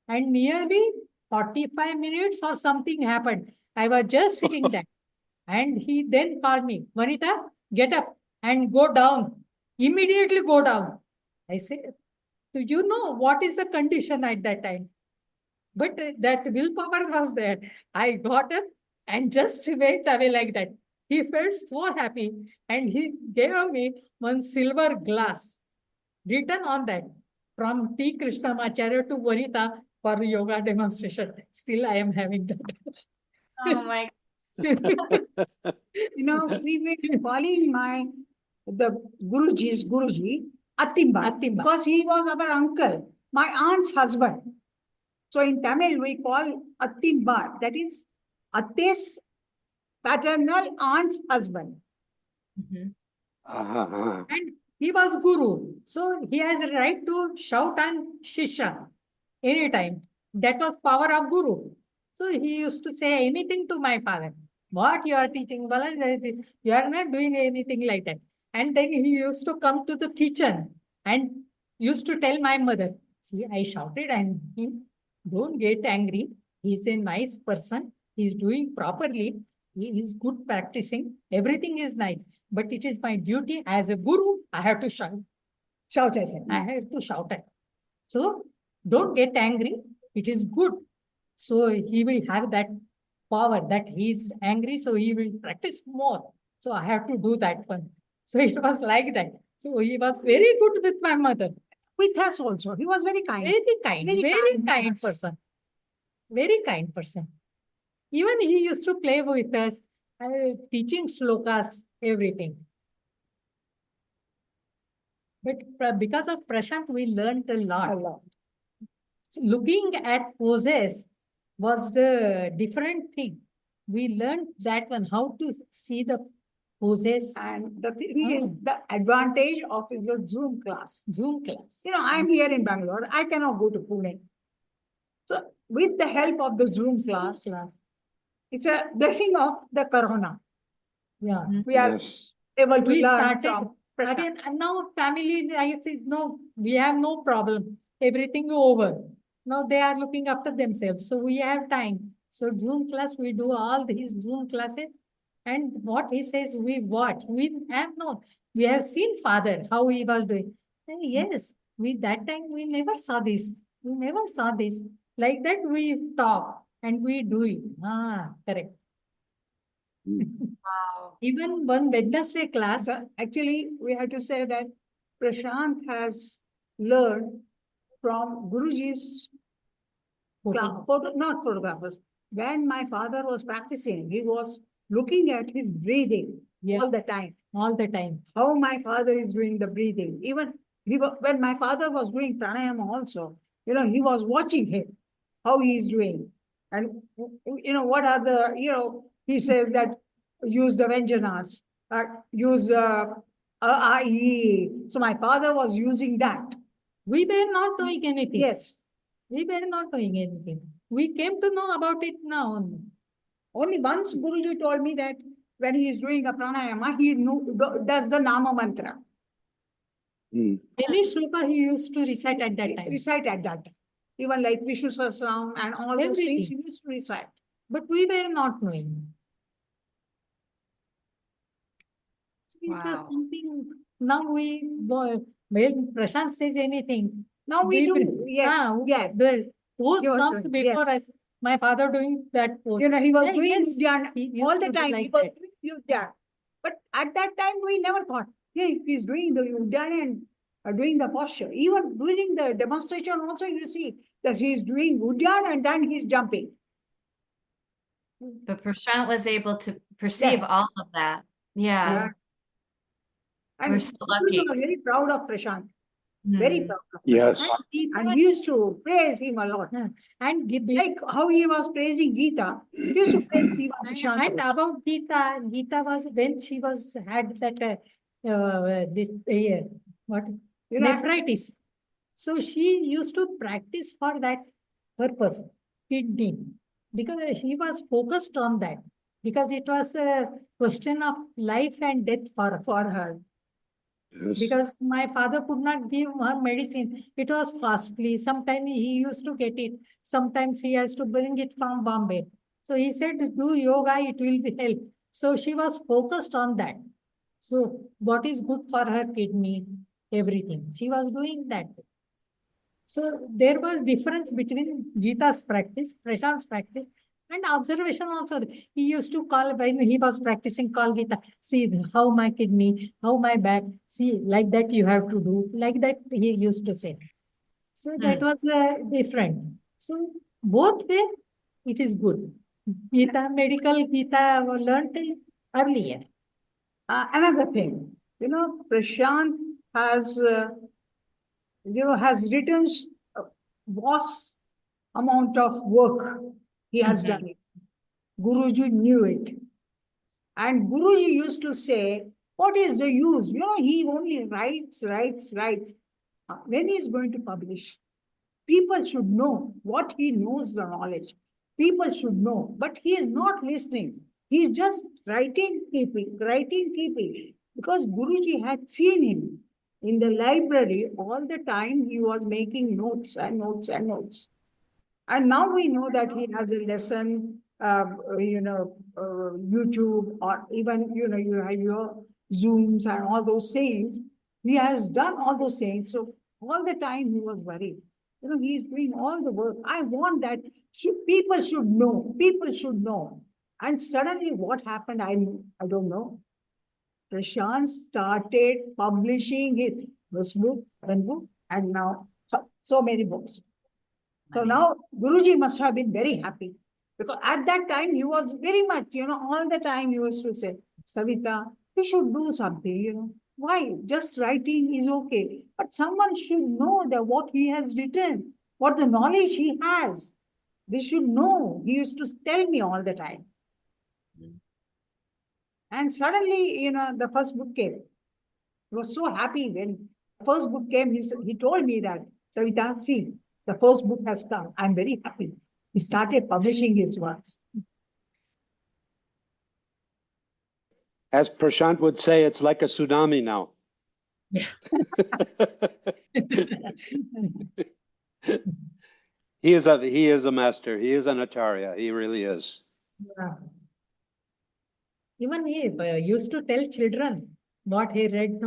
And nearly 45 minutes or something happened. I was just sitting there. And he then called me, Vanita, get up and go down. Immediately go down. I said, So you know what is the condition at that time. But that willpower was there. I got up and just went away like that. He felt so happy and he gave me one silver glass written on that from T. Krishnamacharya to Vanita for yoga demonstration. Still, I am having that. Oh my. You know, we were calling the Guruji, Attimba, Attimba. because he was our uncle, my aunt's husband. So in Tamil, we call Attimba, that is Atte's paternal aunt's husband. Mhm. Uh-huh. And he was Guru. So he has a right to shout on Shishya anytime. That was power of Guru. So he used to say anything to my father. What you are teaching? Bala, you are not doing anything like that. And then he used to come to the kitchen and used to tell my mother, see, I shouted and him, don't get angry. He's a nice person. He's doing properly. He is good practicing. Everything is nice. But it is my duty as a guru. I have to shout at him. I have to shout at him. So don't get angry. It is good. So he will have that power that he is angry. So he will practice more. So I have to do that one. So it was like that. So he was very good with my mother. With us also. He was very kind. Very kind, very kind person. Very kind person. Even he used to play with us, teaching slokas, everything. But because of Prashant, we learned a lot. Looking at poses was the different thing. We learned that one, how to see the poses. And the thing is, the advantage of is a Zoom class. Zoom class. You know, I'm here in Bangalore. I cannot go to Pune. So with the help of the Zoom class, it's a blessing of the Corona. Yeah. We are Yes. able to We learn started from Prashant. again, and now family life is no, we have no problem. Everything over. Now they are looking after themselves. So we have time. So Zoom class, we do all these Zoom classes. And what he says, we watch. We have no, we have seen father, how he was doing. And yes, we that time we never saw this. We never saw this. Like that we talk and we do it. Ah, correct. Wow. Even one Wednesday class, So actually, we have to say that Prashant has learned from Guruji's not photographers. When my father was practicing, he was looking at his breathing all the time. all the time. How my father is doing the breathing. Even when my father was doing pranayama also, you know, he was watching him, how he is doing. And, you know, what are the, you know, he says that use the Vyanjanas, use IE. So my father was using that. We were not doing anything. Yes. We were not doing anything. We came to know about it now only. Only once Guruji told me that when he is doing a pranayama, he does the Nama mantra. Any shloka he used to recite at that time. Recite at that time. Even like Vishnu Sahasranam and all those things he used to recite. But we were not knowing. It was Wow. something, now when Prashant says anything, Now we do. Yes. Yes. the pose He was comes doing, before yes. us. My father doing that pose. You know, he was Yeah, doing yes, Dhyana he used all the to do time. like He was that. doing Dhyana. But at that time, we never thought, hey, he's doing the Uddiyana and doing the posture. Even during the demonstration also, you see that he's doing Uddiyana and then he's jumping. But Prashant was able to perceive Yes. all of that. Yeah. And We're so lucky. we were very proud of Prashant. Hmm. Very proud of Prashant. Yes. And he used to praise him a lot. And Like how he was praising Gita, he used to praise even Prashant. And about Gita, Gita was when she was had that what You know, nephritis. So she used to practice for that purpose, kidney, because she was focused on that. Because it was a question of life and death for her. Yes. Because my father could not give her medicine. It was costly. Sometimes he used to get it. Sometimes he has to bring it from Bombay. So he said, do yoga, it will be help. So she was focused on that. So what is good for her kidney, everything. She was doing that. So there was difference between Gita's practice, Prashant's practice, and observation also. He used to call, when he was practicing, call Gita, see how my kidney, how my back, see, like that you have to do, like that he used to say. So that was different. So both way, it is good. Gita, medical Gita learned earlier. Another thing, Prashant has, has written a vast amount of work. He has done it. Guruji knew it. And Guruji used to say, what is the use? He only writes. When he is going to publish? People should know what he knows, the knowledge. People should know, but he is not listening. He is just writing, keeping. Because Guruji had seen him in the library all the time. He was making notes and notes and notes. And now we know that he has a lesson, YouTube, or even, you have your Zooms and all those things. He has done all those things. So all the time he was worried. He is doing all the work. I want that people should know. People should know. And suddenly what happened, I don't know. Prashant started publishing it. This book, one book, and now so many books. So now Guruji must have been very happy, because at that time he was very much, all the time he used to say, Savita, we should do something, Why? Just writing is okay. But someone should know that what he has written, what the knowledge he has. They should know. He used to tell me all the time. And suddenly, the first book came. He was so happy when the first book came. He told me that, Savita, see, the first book has come. I'm very happy. He started publishing his works. As Prashant would say, it's like a tsunami now. Yeah. He is a master. He is an acharya. He really is. Yeah. Even he used to tell children what he read,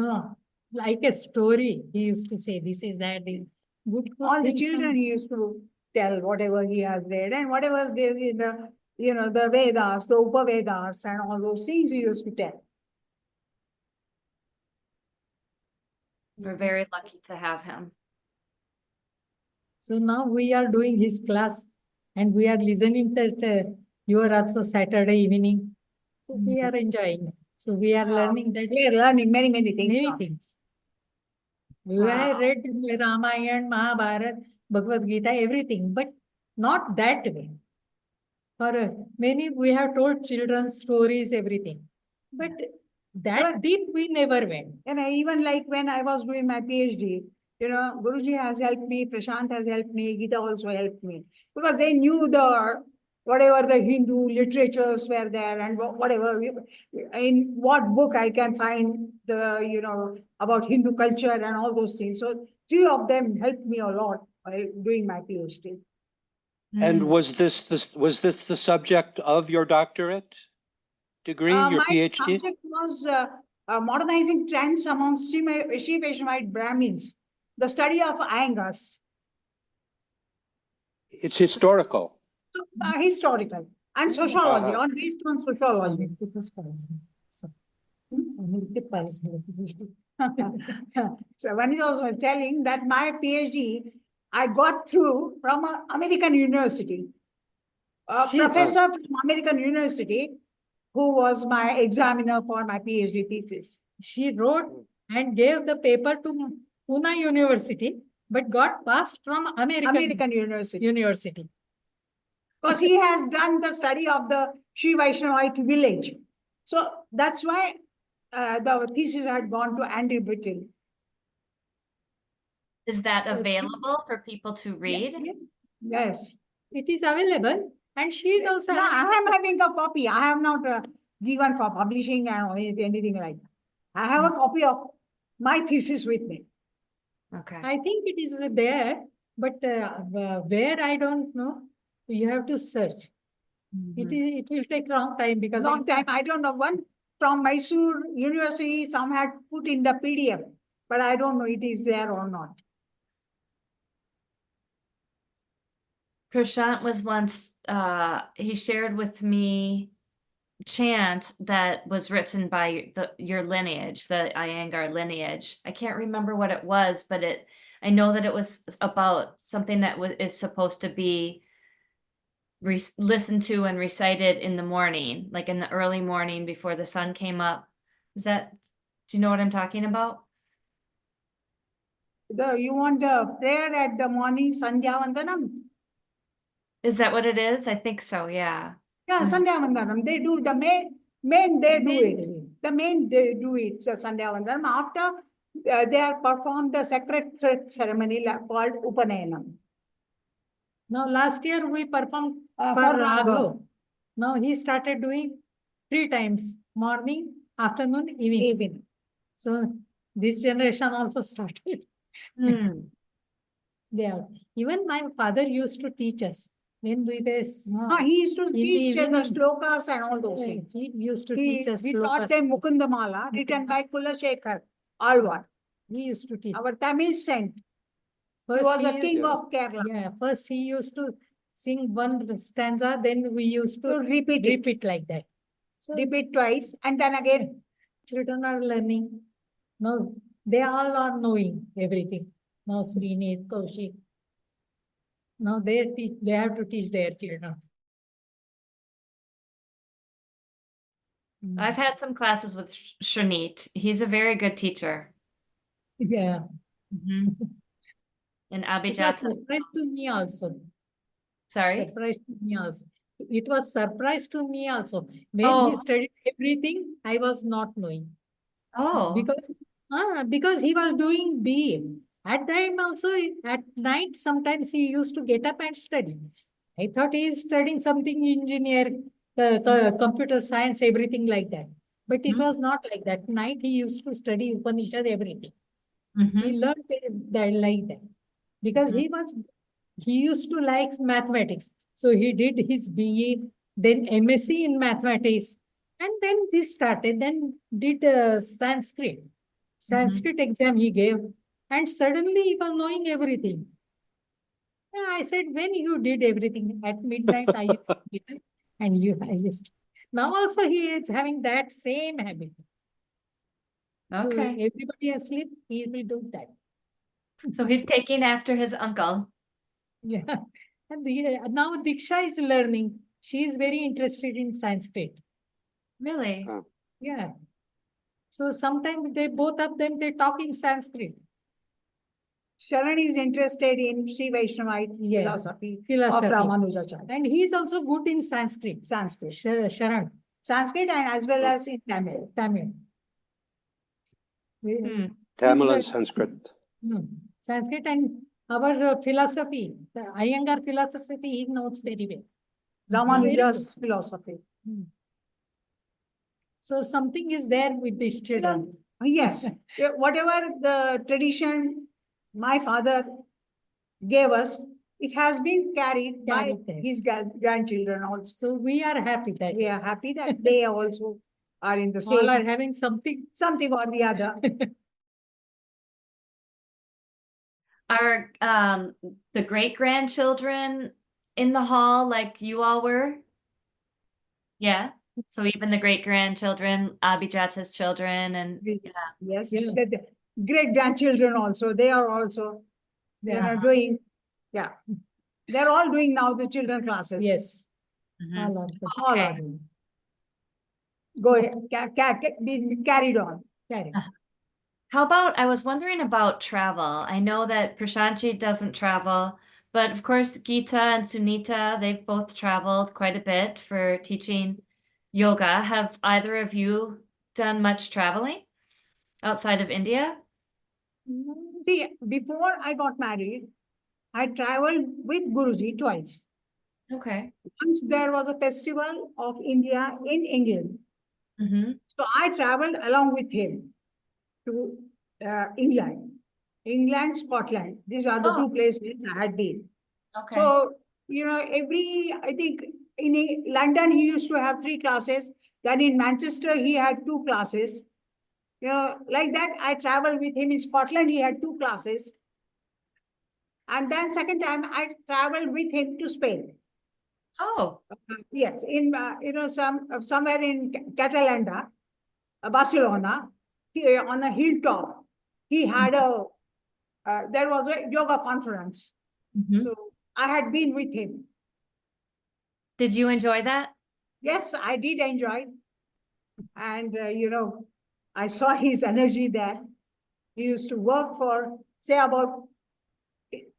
like a story. He used to say, this is that. Good All the things children he used to tell whatever he has read, and whatever there is the, the Vedas, the Upavedas, and all those things he used to tell. We're very lucky to have him. So now we are doing his class, and we are listening to your also Saturday evening. So we are enjoying. So we are learning that. We are learning many things. Many things. I read Ramayana, Mahabharata, Bhagavad Gita, everything, but not that way. For many, we have told children stories, everything. But that deep we never went. And even like when I was doing my PhD, Guruji has helped me, Prashant has helped me, Gita also helped me. Because they knew whatever the Hindu literatures were there, and whatever, in what book I can find about Hindu culture and all those things. So three of them helped me a lot by doing my PhD. And was this the subject of your doctorate degree, your my PhD? subject was modernizing trends among Sri Vaishnavite Brahmins, the study of Iyengas. It's historical. Historical and sociology, based on sociology. So when he was telling that my PhD, I got through from an American university. A professor from American university who was my examiner for my PhD thesis. She wrote and gave the paper to Pune University, but got passed from American University. Because he has done the study of the Sri Vaishnavite village. So that's why the thesis had gone to Andy Brittle. Is that available for people to read? Yes. It is available. And she is also. No, I am having a copy. I have not given for publishing and anything like that. I have a copy of my thesis with me. Okay. I think it is there, but where I don't know. You have to search. It will take long time because long time. I don't know. One from Mysore University, some had put in the PDF, but I don't know it is there or not. Prashant was once, he shared with me chant that was written by your lineage, the Iyengar lineage. I can't remember what it was, but I know that it was about something that is supposed to be listened to and recited in the morning, like in the early morning before the sun came up. Do you know what I'm talking about? You want the prayer at the morning, Sandhya Vandanam? Is that what it is? I think so, yeah. Yeah, Sandhya Vandanam. They do the main they do it. The main they do it, the Sandhya Vandanam. After they are performed the sacred thread ceremony called Upanayanam. Now, last year we performed for for Raghav. Raghav. Now he started doing 3 times, morning, afternoon, evening. So this generation also started. Hmm. Yeah. Even my father used to teach us when we were small. He used to In the teach the evening. shlokas and all those Yeah, things. he used to teach us We taught slokas. them Mukundamala, written by Kulashekar Alvar, He used to teach. our Tamil saint. He First was the used king to- of Kerala. Yeah, first he used to sing one stanza, then we used to repeat like that. So Repeat twice and then again. children are learning. Now they all are knowing everything. Now Srinath, Kaushik. Now they have to teach their children. I've had some classes with Shanit. He's a very good teacher. Yeah. Mhm. And It was Abhijat. surprise to me also. Sorry? Surprise to me also. It was surprise to me also. When Oh. he studied everything, I was not knowing. Oh. Because he was doing BA. At time also, at night, sometimes he used to get up and study. I thought he is studying something engineer, computer science, everything like that. But it was not like that. Night he used to study Upanishad, everything. Mhm. He learned that like that. Because he used to like mathematics. So he did his BA, then MSc in mathematics. And then he started, then did Sanskrit. Sanskrit exam he gave. And suddenly he was knowing everything. Yeah, I said, when you did everything at midnight, I used to do it, and I used to. Now also he is having that same habit. So Okay. everybody asleep, he will do that. So he's taking after his uncle. Yeah. And now Diksha is learning. She is very interested in Sanskrit. Really? Yeah. So sometimes they both of them, they talk in Sanskrit. Sharan is interested in Sri Vaishnavite philosophy of Ramanujacharya. And he is also good in Sanskrit. Sharan. Sanskrit and as well as in Tamil. Tamil. Tamil and Sanskrit. Sanskrit and our philosophy, the Iyengar philosophy, he knows very well. Ramanuja's philosophy. So something is there with these children. Yes. Whatever the tradition my father gave us, it has been carried by his grandchildren also. So we are happy that we are happy that they also are in the same. all are having something or the other. Are the great-grandchildren in the hall like you all were? Yeah. So even the great-grandchildren, Abhijat's children, and yes, the great-grandchildren also, they are also doing, they're all doing now the children classes. Yes. All are doing. Go ahead, be carried on. How about, I was wondering about travel. I know that Prashantji doesn't travel, but of course Geeta and Sunita, they've both traveled quite a bit for teaching yoga. Have either of you done much traveling outside of India? See, before I got married, I traveled with Guruji twice. Okay. Once there was a festival of India in England. So I traveled along with him to England, Scotland. These are the two places I had been. Okay. So, I think in London, he used to have 3 classes. Then in Manchester, he had 2 classes. Like that, I traveled with him. In Scotland, he had 2 classes. And then second time I traveled with him to Spain. Oh, Yes, in somewhere in Catalanda, Barcelona, on a hilltop, he had there was a yoga conference. mhm. So I had been with him. Did you enjoy that? Yes, I did enjoy. And, I saw his energy there. He used to work for, say, about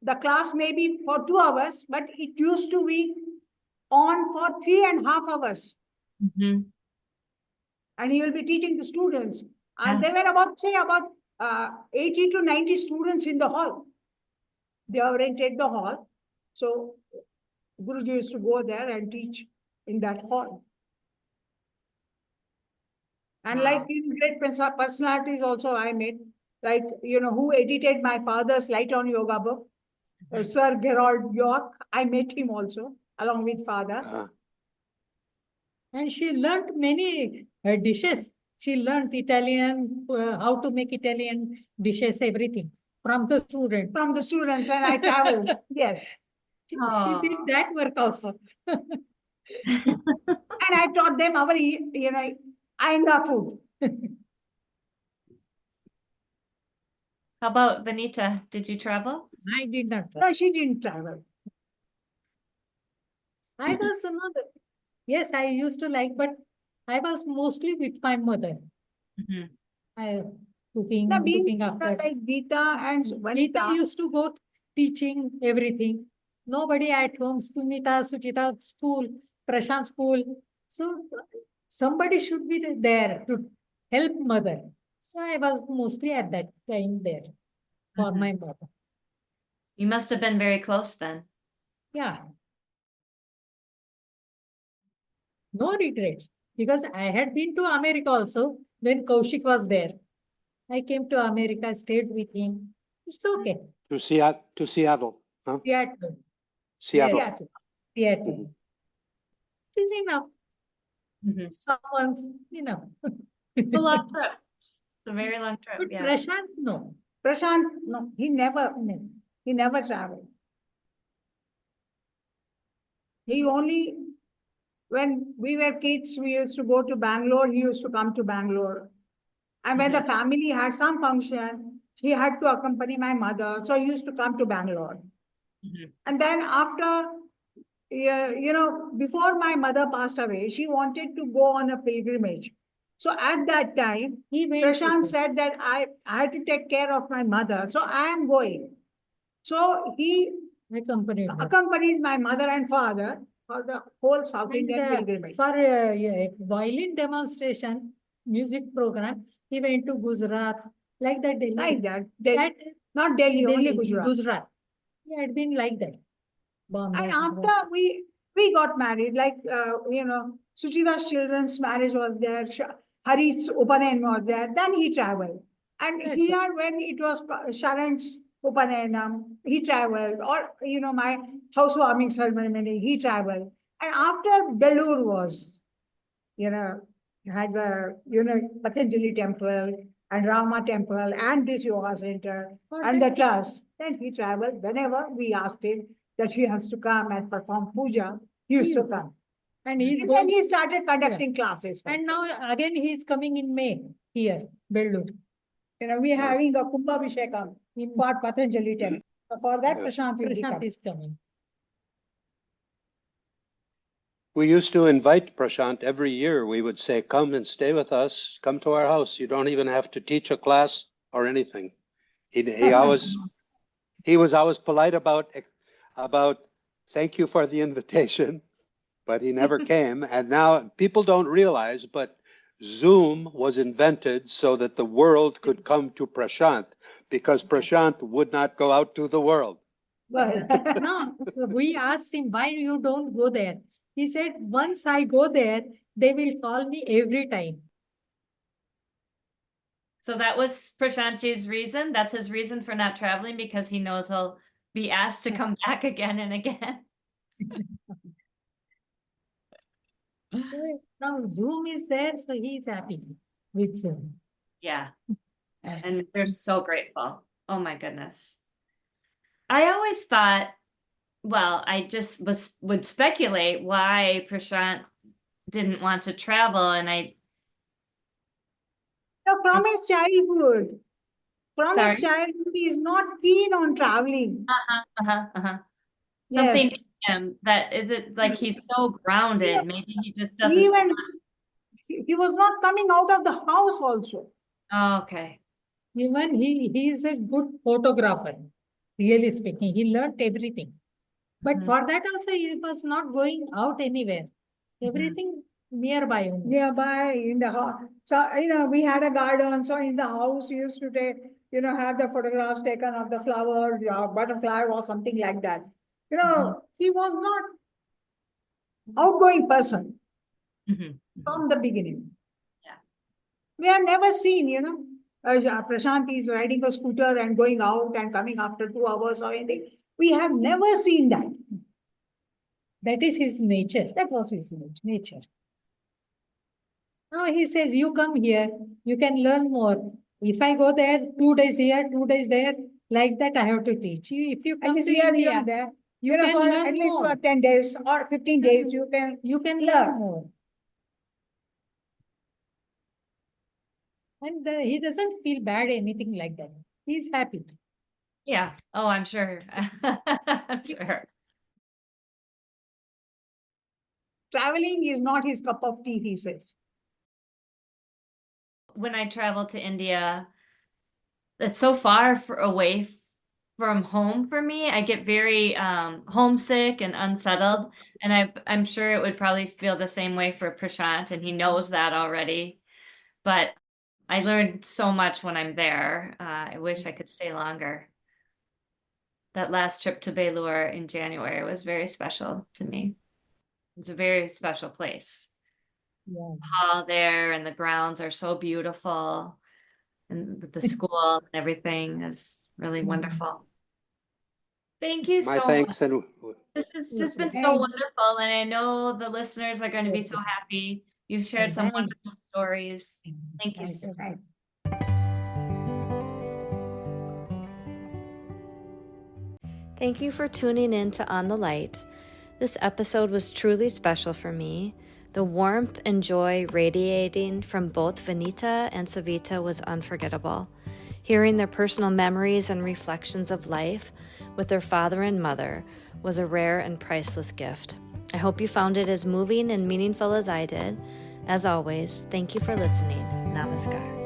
the class maybe for 2 hours, but it used to be on for 3.5 hours. Mhm. And he will be teaching the students. And Yeah. there were about, say, about 80 to 90 students in the hall. They have rented the hall. So Guruji used to go there and teach in that hall. And Wow. like great personalities also I met, like, who edited my father's Light on Yoga book, Sir Gerald York. I met him also along with father. And she learned many dishes. She learned Italian, how to make Italian dishes, everything from the student. From the students, and I traveled. Yes. She did that work also. And I taught them our, Ainga food. How about Vanita? Did you travel? I did not. No, she didn't travel. I was another. Yes, I used to like, but I was mostly with my mother. Mhm. I cooking, Now, being looking after. like Geeta and Geeta Vanita, used to go teaching everything. Nobody at home. Sunita, Suchita, school, Prashant school. So somebody should be there to help mother. So I was mostly at that time there for Mhm. my mother. You must have been very close then. Yeah. No regrets, because I had been to America also when Kaushik was there. I came to America, stayed with him. It's okay. To Seattle, huh? Seattle. Seattle. Yes. Seattle. Mhm. It's enough. Mhm. Someone's, It's a long trip. It's a very long trip. But Yeah. Prashant, no. Prashant, no, he never traveled. He only, when we were kids, we used to go to Bangalore, he used to come to Bangalore. And when the family had some function, he had to accompany my mother. So he used to come to Bangalore. Mhm. And then after, before my mother passed away, she wanted to go on a pilgrimage. So at that time, He went Prashant with us. said that I had to take care of my mother. So I am going. So he Accompanied her. accompanied my mother and father for the whole South And, Indian pilgrimage. for violin demonstration, music program, he went to Gujarat, like that Delhi. Like that. That Not Delhi, only Delhi, Gujarat. Gujarat. He had been like that. Bombay, And Gujarat. after we got married, like, Suchita's children's marriage was there, Harit's Upanan was there, then he traveled. And That's here, when it was Sharan's Upanayam, he traveled, or, my housewarming ceremony, he traveled. And after Belur was, had the, Patanjali temple and Rama temple and this yoga center and the trust, then he traveled. Whenever we asked him that he has to come and perform puja, he used to come. And he's And going. then he started conducting classes. And also. now again he is coming in May here, Belur. We're having a Kumbha Vishekam In for Patanjali temple. So for that, Yeah. Prashant will be Prashant coming. is coming. We used to invite Prashant every year. We would say, come and stay with us. Come to our house. You don't even have to teach a class or anything. He was always polite about thank you for the invitation, but he never came. And now people don't realize, but Zoom was invented so that the world could come to Prashant, because Prashant would not go out to the world. Well, No, we asked him, why you don't go there? He said, once I go there, they will call me every time. So that was Prashantji's reason. That's his reason for not traveling, because he knows he'll be asked to come back again and again. So now Zoom is there, so he is happy with Zoom. Yeah. And they're so grateful. Oh my goodness. I always thought, well, I just would speculate why Prashant didn't want to travel, and From his childhood, sorry. he is not keen on traveling. Something Yes. in him that is it like he's so grounded. Maybe he just doesn't. Even he was not coming out of the house also. Oh, okay. Even he is a good photographer, really speaking. He learned everything. But Mhm. for that also, he was not going out anywhere. Everything nearby only. Nearby in the house. So, we had a garden. So in the house, we used to take, have the photographs taken of the flower, butterfly or something like that. He was not outgoing person Mhm. from the beginning. Yeah. We have never seen, Prashant is riding a scooter and going out and coming after 2 hours or anything. We have never seen that. That is his nature. That was his Nature. No, he says, you come here, you can learn more. If I go there, 2 days here, 2 days there, like that I have to teach you. If you At come least to here, India, there. you can for learn at least more. for 10 days or 15 days, you can learn more. And he doesn't feel bad, anything like that. He's happy. Yeah. Oh, I'm sure. I'm sure. Traveling is not his cup of tea, he says. When I travel to India, it's so far away from home for me. I get very homesick and unsettled, and I'm sure it would probably feel the same way for Prashant, and he knows that already. But I learned so much when I'm there. I wish I could stay longer. That last trip to Belur in January was very special to me. It's a very special place. Yeah. Hall there, and the grounds are so beautiful, and the school and everything is really wonderful. Thank you My so thanks much. and This has just been so Thank- wonderful, and I know the listeners are going to be so happy. You've shared some Thank- wonderful stories. Thank you so much. Thank you for tuning in to On the Light. This episode was truly special for me. The warmth and joy radiating from both Vanita and Savita was unforgettable. Hearing their personal memories and reflections of life with their father and mother was a rare and priceless gift. I hope you found it as moving and meaningful as I did. As always, thank you for listening. Namaskar.